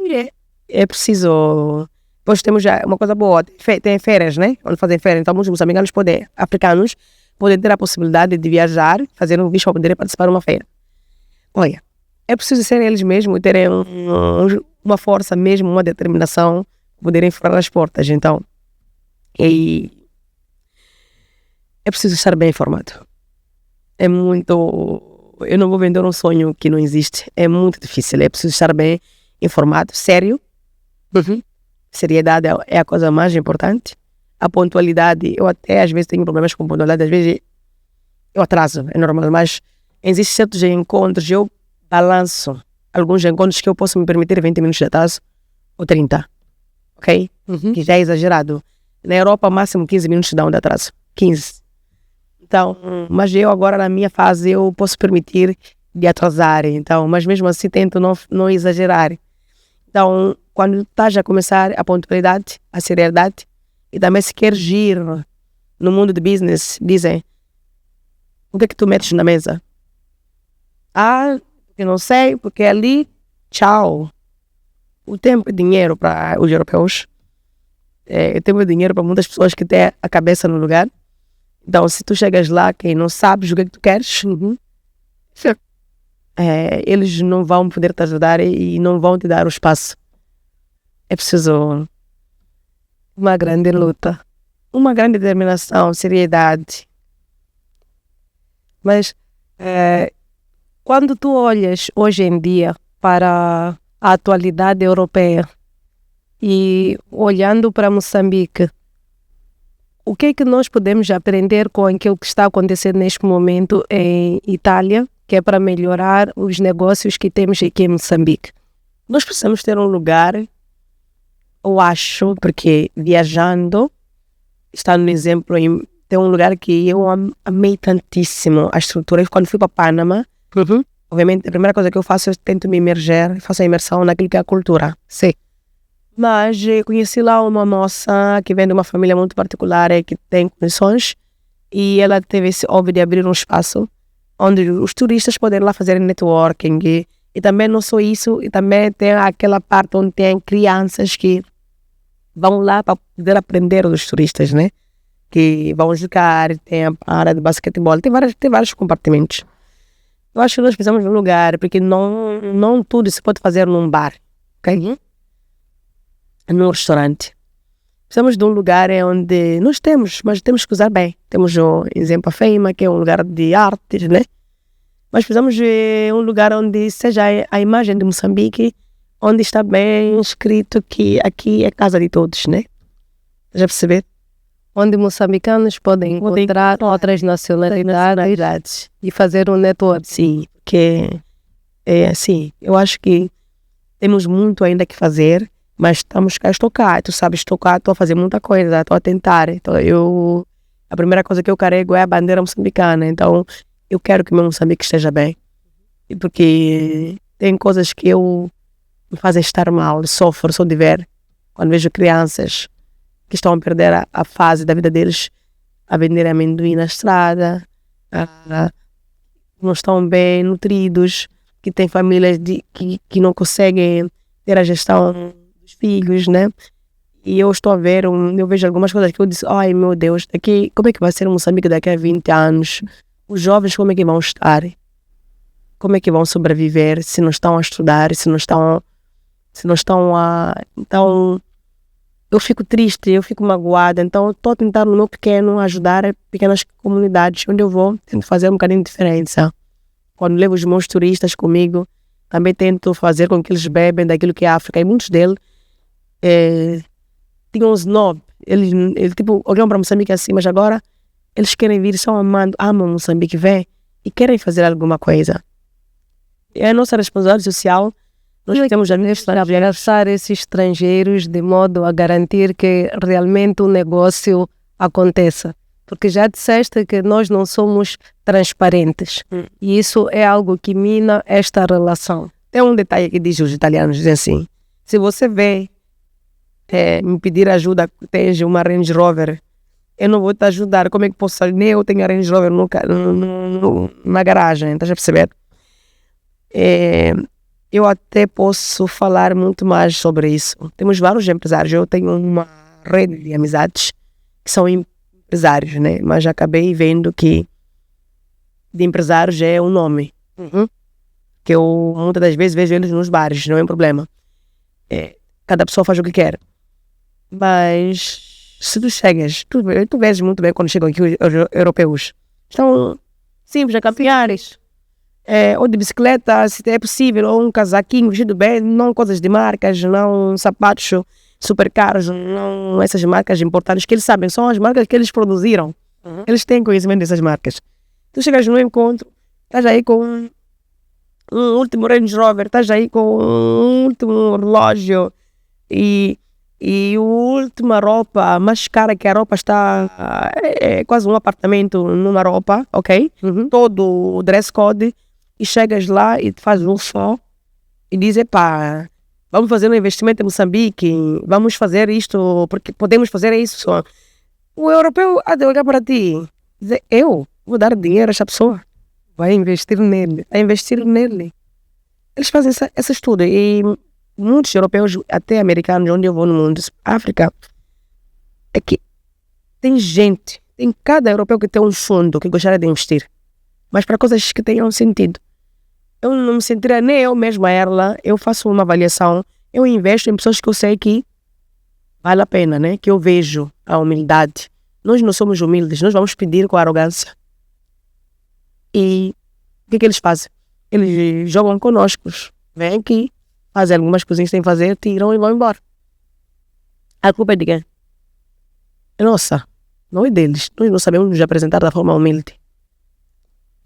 É preciso... Depois temos já uma coisa boa, tem férias, né? Onde fazem férias, então muitos moçambicanos africanos podem ter a possibilidade de viajar, fazer um visto para poder participar de uma feira. Olha, é preciso ser eles mesmos, terem uma força mesmo, uma determinação, poderem furar as portas. Então, é preciso estar bem informado. É muito... Eu não vou vender um sonho que não existe. É muito difícil. É preciso estar bem informado, sério. Seriedade é a coisa mais importante. A pontualidade, eu até às vezes tenho problemas com pontualidade, às vezes eu atraso, é normal, mas existem certos encontros, eu balanço alguns encontros que eu posso me permitir 20 minutos de atraso ou 30, ok? Que já é exagerado. Na Europa, máximo 15 minutos dá um de atraso, 15. Então, mas eu agora na minha fase, eu posso permitir de atrasar, então, mas mesmo assim tento não exagerar. Então, quando estás a começar a pontualidade, a seriedade, e também se queres ir no mundo de business, dizem, o que é que tu metes na mesa? Eu não sei, porque ali, tchau. O tempo e dinheiro para os europeus, o tempo e dinheiro para muitas pessoas que têm a cabeça no lugar. Então, se tu chegas lá que não sabes o que é que tu queres, eles não vão poder te ajudar e não vão te dar o espaço. É preciso uma grande luta, uma grande determinação, seriedade. Mas quando tu olhas hoje em dia para a atualidade europeia e olhando para Moçambique, o que é que nós podemos aprender com aquilo que está acontecendo neste momento em Itália, que é para melhorar os negócios que temos aqui em Moçambique? Nós precisamos ter um lugar, eu acho, porque viajando, está no exemplo, tem um lugar que eu amei tantíssimo a estrutura. Quando fui para Panamá, obviamente a primeira coisa que eu faço é tento me imerger, faço a imersão naquilo que é a cultura. Sim. Mas conheci lá uma moça que vem de uma família muito particular e que tem condições, e ela teve esse hobby de abrir um espaço onde os turistas podem lá fazer networking, e também não só isso, e também tem aquela parte onde tem crianças que vão lá para poder aprender dos turistas, né? Que vão jogar, tem a área de basquetebol, tem vários compartimentos. Eu acho que nós precisamos de um lugar, porque não tudo se pode fazer num bar, ok? Num restaurante. Precisamos de um lugar onde nós mas temos que usar bem. Temos o exemplo a Feima, que é um lugar de artes, né? Mas precisamos de um lugar onde seja a imagem de Moçambique, onde está bem escrito que aqui é casa de todos, né? Já perceber? Onde moçambicanos podem encontrar outras nacionalidades e fazer um network. Sim, porque assim, eu acho que temos muito ainda que fazer, mas estamos cá a estocar. Tu sabes estocar, estou a fazer muita coisa, estou a tentar. Então a primeira coisa que eu carrego é a bandeira moçambicana. Então eu quero que o meu Moçambique esteja bem. Porque tem coisas que me fazem estar mal, sofro só de ver. Quando vejo crianças que estão a perder a fase da vida deles, a vender amendoim na estrada, não estão bem nutridos, que têm famílias que não conseguem ter a gestão dos filhos, né? E eu estou a ver, eu vejo algumas coisas que eu disse, ai meu Deus, como é que vai ser o Moçambique daqui a 20 anos? Os jovens como é que vão estar? Como é que vão sobreviver se não estão a estudar, se não estão a... Então, eu fico triste, eu fico magoada. Então, eu estou a tentar no meu pequeno ajudar pequenas comunidades onde eu vou, tento fazer um bocadinho de diferença. Quando levo os meus turistas comigo, também tento fazer com que eles bebem daquilo que é a África. E muitos deles tinham um snob. Eles tipo, olham para Moçambique assim, mas agora eles querem vir, só amam Moçambique, vêm e querem fazer alguma coisa. É a nossa responsabilidade social. Nós temos a abraçar esses estrangeiros de modo a garantir que realmente o negócio aconteça. Porque já disseste que nós não somos transparentes. E isso é algo que mina esta relação. Tem um detalhe que diz os italianos, dizem assim, se você vem me pedir ajuda, tens uma Range Rover, eu não vou te ajudar. Como é que posso sair? Nem eu tenho a Range Rover na garagem, estás a perceber? Eu até posso falar muito mais sobre isso. Temos vários empresários. Eu tenho uma rede de amizades que são empresários, né? Mas acabei vendo que de empresários é um nome. Que eu muitas das vezes vejo eles nos bares, não é um problema. Cada pessoa faz o que quer. Mas se tu chegas, tu vês muito bem quando chegam aqui os europeus. Estão simples, a caminhares. Ou de bicicleta, se é possível, ou um casaquinho vestido bem, não coisas de marcas, não sapatos super caros, não essas marcas importantes que eles sabem, são as marcas que eles produziram. Eles têm conhecimento dessas marcas. Tu chegas no encontro, estás aí com um último Range Rover, estás aí com um último relógio e a última roupa, mais cara que a roupa está, é quase um apartamento numa roupa, ok? Todo o dress code. E chegas lá e faz um som e diz, epá, vamos fazer um investimento em Moçambique, vamos fazer isto, porque podemos fazer isso. O europeu há de olhar para ti e dizer, eu vou dar dinheiro a esta pessoa. Vai investir nele. A investir nele. Eles fazem esse estudo e muitos europeus, até americanos, onde eu vou no mundo, África, é que tem gente, tem cada europeu que tem um fundo que gostaria de investir, mas para coisas que tenham sentido. Eu não me sentiria nem eu mesma ela, eu faço uma avaliação, eu investo em pessoas que eu sei que vale a pena, né? Que eu vejo a humildade. Nós não somos humildes, nós vamos pedir com arrogância. E o que eles fazem? Eles jogam conosco, vêm aqui, fazem algumas coisinhas que têm que fazer, tiram e vão embora. A culpa é de quem? É nossa, não é deles. Nós não sabemos nos apresentar da forma humilde.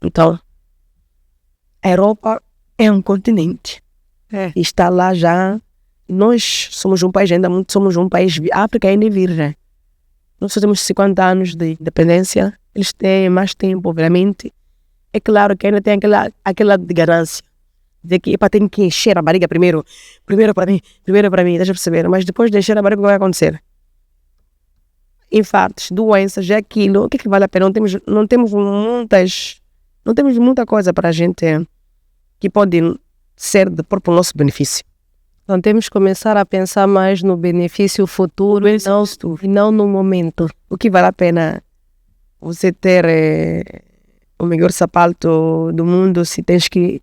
Então, a Europa é um continente. E está lá já. Nós somos um país, ainda muito somos um país. A África ainda é virgem. Nós só temos 50 anos de independência. Eles têm mais tempo, obviamente. É claro que ainda tem aquela de ganância. Dizer que tem que encher a barriga primeiro. Primeiro para mim, deixa eu perceber. Mas depois de encher a barriga, o que vai acontecer? Infartos, doenças, aquilo. O que é que vale a pena? Não temos muita coisa para a gente que pode ser para o nosso benefício. Então temos que começar a pensar mais no benefício futuro e não no momento. O que vale a pena você ter o melhor sapato do mundo se tens que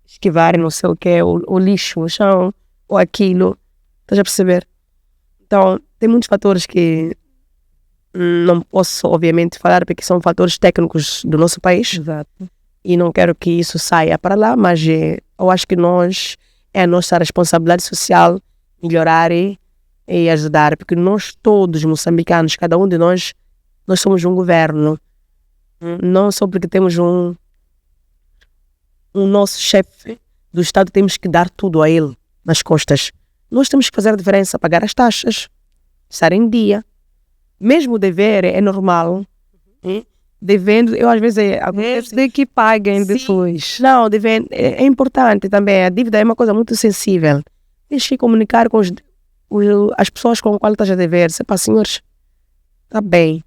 esquivar não sei o que, o lixo, o chão, ou aquilo. Estás a perceber? Então, tem muitos fatores que não posso, obviamente, falar porque são fatores técnicos do nosso país. Exato. E não quero que isso saia para lá, mas eu acho que é a nossa responsabilidade social melhorar e ajudar, porque nós todos moçambicanos, cada um de nós somos um governo. Não só porque temos um nosso chefe do Estado, temos que dar tudo a ele nas costas. Nós temos que fazer a diferença, pagar as taxas, estar em dia. Mesmo o dever é normal. Devendo, eu às vezes... Desde que paguem depois. Não, devendo é importante também. A dívida é uma coisa muito sensível. Tens que comunicar com as pessoas com as quais estás a dever. Pá, senhores, está bem.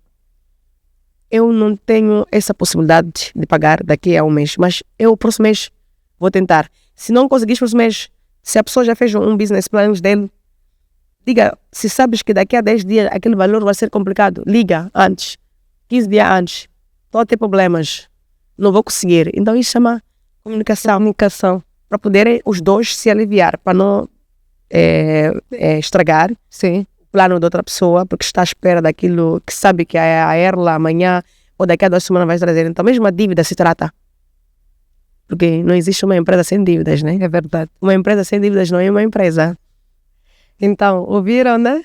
Eu não tenho essa possibilidade de pagar daqui a um mês, mas eu próximo mês vou tentar. Se não conseguires próximo mês, se a pessoa já fez um business plan dele, diga, se sabes que daqui a 10 dias aquele valor vai ser complicado, liga antes, 15 dias antes, estou a ter problemas, não vou conseguir. Então isso chama comunicação, para poderem os dois se aliviar, para não estragar. Sim. Plano de outra pessoa, porque está à espera daquilo que sabe que a Erla amanhã ou daqui a 2 semanas vai trazer. Então mesmo a dívida se trata. Porque não existe uma empresa sem dívidas, né? É verdade. Uma empresa sem dívidas não é uma empresa. Então, ouviram, né?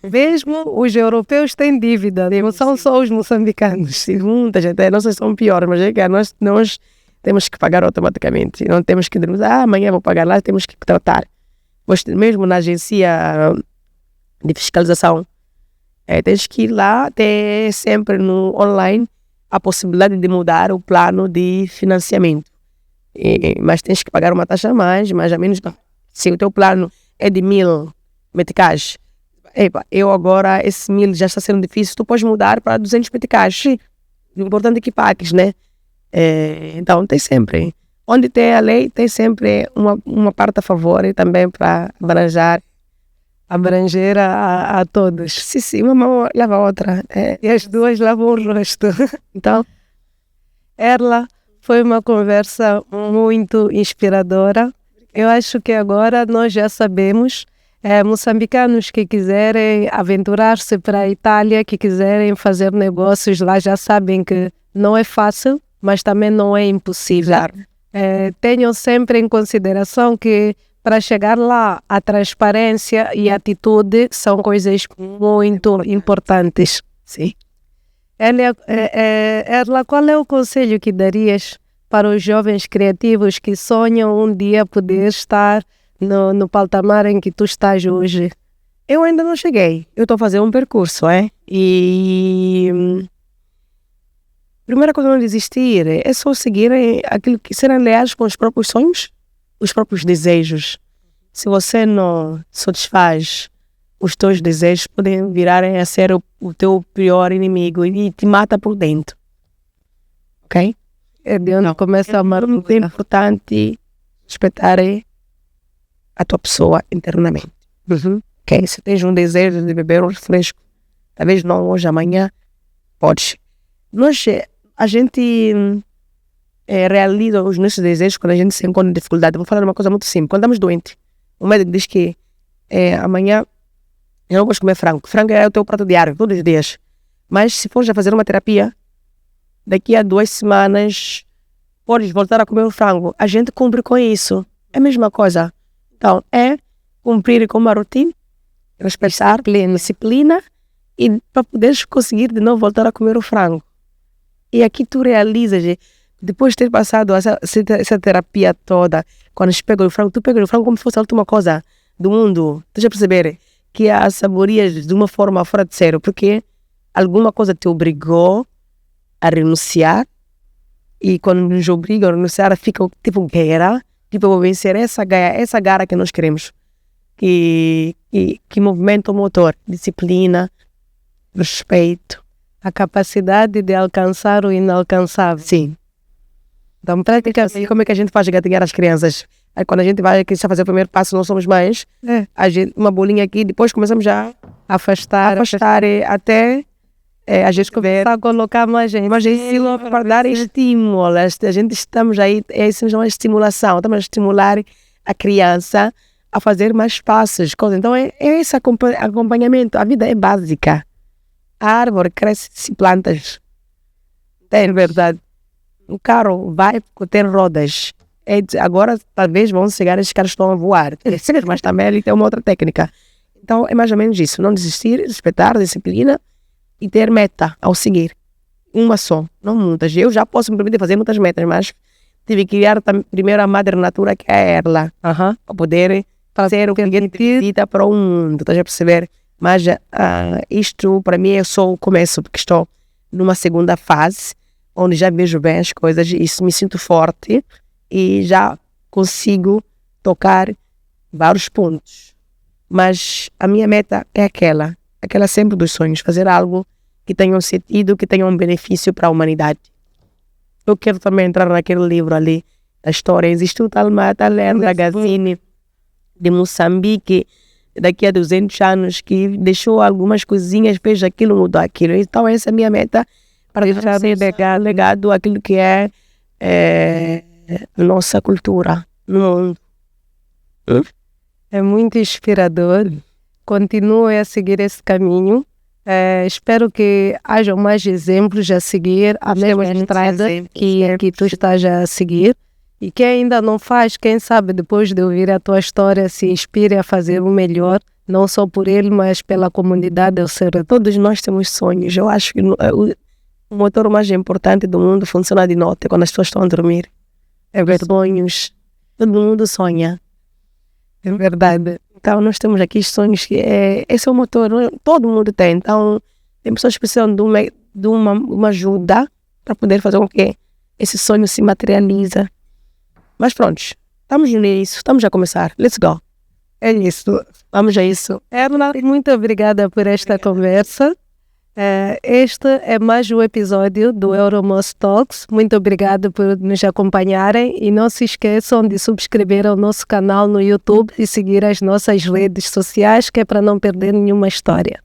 Mesmo os europeus têm dívida, não são só os moçambicanos. Sim, muita gente, não sei se são piores, mas é que nós temos que pagar automaticamente. Não temos que dizer, amanhã vou pagar lá, temos que tratar. Mas mesmo na agência de fiscalização, tens que ir lá, ter sempre no online a possibilidade de mudar o plano de financiamento. Mas tens que pagar uma taxa a mais ou menos. Se o teu plano é de 1000 meticais, eu agora, esse 1000 já está sendo difícil, tu podes mudar para 200 meticais. O importante é que pagues, né? Então tem sempre, onde tem a lei, tem sempre uma parte a favor e também para abranger a todos. Sim, uma mão lava a outra. E as duas lavam o rosto. Então, Erla, foi uma conversa muito inspiradora. Eu acho que agora nós já sabemos, moçambicanos que quiserem aventurar-se para a Itália, que quiserem fazer negócios lá, já sabem que não é fácil, mas também não é impossível. Claro. Tenham sempre em consideração que para chegar lá, a transparência e a atitude são coisas muito importantes. Sim. Erla, qual é o conselho que darias para os jovens criativos que sonham um dia poder estar no patamar em que tu estás hoje? Eu ainda não cheguei. Eu estou a fazer um percurso, E primeira coisa, não desistir, é só seguir aquilo que serem leais com os próprios sonhos, os próprios desejos. se você não satisfaz os teus desejos, podem virarem a ser o teu pior inimigo e te mata por dentro. Ok? É de onde começa a muito importante respeitar a tua pessoa internamente. Ok? Se tens um desejo de beber um refresco, talvez não hoje, amanhã, podes. A gente realiza os nossos desejos quando a gente se encontra em dificuldade. Vou falar uma coisa muito simples. Quando estamos doentes, o médico diz que amanhã eu não gosto de comer frango. Frango é o teu prato diário, todos os dias. Mas se fores a fazer uma terapia, daqui a 2 semanas podes voltar a comer o frango. A gente cumpre com isso. É a mesma coisa. Então, é cumprir com uma rotina, respeitar, disciplina, e para poderes conseguir de novo voltar a comer o frango. E aqui tu realizas, depois de ter passado essa terapia toda, quando tu pega o frango como se fosse a última coisa do mundo. Tu já perceber que a saborias de uma forma fora de sério, porque alguma coisa te obrigou a renunciar, e quando nos obrigam a renunciar, fica tipo guerra, tipo vencer essa garra que nós queremos, que movimenta o motor, disciplina, respeito, a capacidade de alcançar o inalcançável. Sim. Então, praticamente, como é que a gente faz gatinhar as crianças? Aí, quando a gente vai aqui fazer o primeiro passo, não somos mães, a gente, uma bolinha aqui, depois começamos já a afastar até a gente começar a colocar mais estímulo para dar estímulo. A gente estamos aí, isso é uma estimulação, estamos a estimular a criança a fazer mais passos. Então, é esse acompanhamento. A vida é básica. A árvore cresce se plantas. É verdade. O carro vai ter rodas. Agora, talvez, vão chegar esses caras que estão a voar. Mas também ali tem uma outra técnica. Então, é mais ou menos isso. Não desistir, respeitar a disciplina e ter meta ao seguir. Uma só, não muitas. Eu já posso me permitir fazer muitas metas, mas tive que criar primeiro a Madre Natura, que é ela, para poder fazer o que necessita para o mundo. Estás a perceber? Mas isto, para mim, é só o começo, porque estou numa segunda fase, onde já vejo bem as coisas, e me sinto forte e já consigo tocar vários pontos. Mas a minha meta é aquela sempre dos sonhos, fazer algo que tenha um sentido, que tenha um benefício para a humanidade. Eu quero também entrar naquele livro ali, da história. Existe o tal Magazine de Moçambique, daqui a 200 anos, que deixou algumas coisinhas, fez aquilo, mudou aquilo. Então essa é a minha meta, para deixar legado aquilo que é nossa cultura no mundo. É muito inspirador. Continue a seguir esse caminho. Espero que hajam mais exemplos a seguir, a mesma estrada que tu estás a seguir. E quem ainda não faz, quem sabe depois de ouvir a tua história se inspire a fazer o melhor, não só por ele, mas pela comunidade ao seu redor. Todos nós temos sonhos. Eu acho que o motor mais importante do mundo funciona de noite, quando as pessoas estão a dormir. Sonhos. Todo mundo sonha. É verdade. Então nós temos aqui sonhos que esse é o motor, todo mundo tem. Então tem pessoas que precisam de uma ajuda para poder fazer com que esse sonho se materialize. Mas pronto, estamos nisso, estamos a começar. Let's go. É isso. Vamos a isso. Erla, muito obrigada por esta conversa. Este é mais um episódio do Euromos Talks. Muito obrigada por nos acompanharem e não se esqueçam de subscrever ao nosso canal no YouTube e seguir as nossas redes sociais, que é para não perder nenhuma história.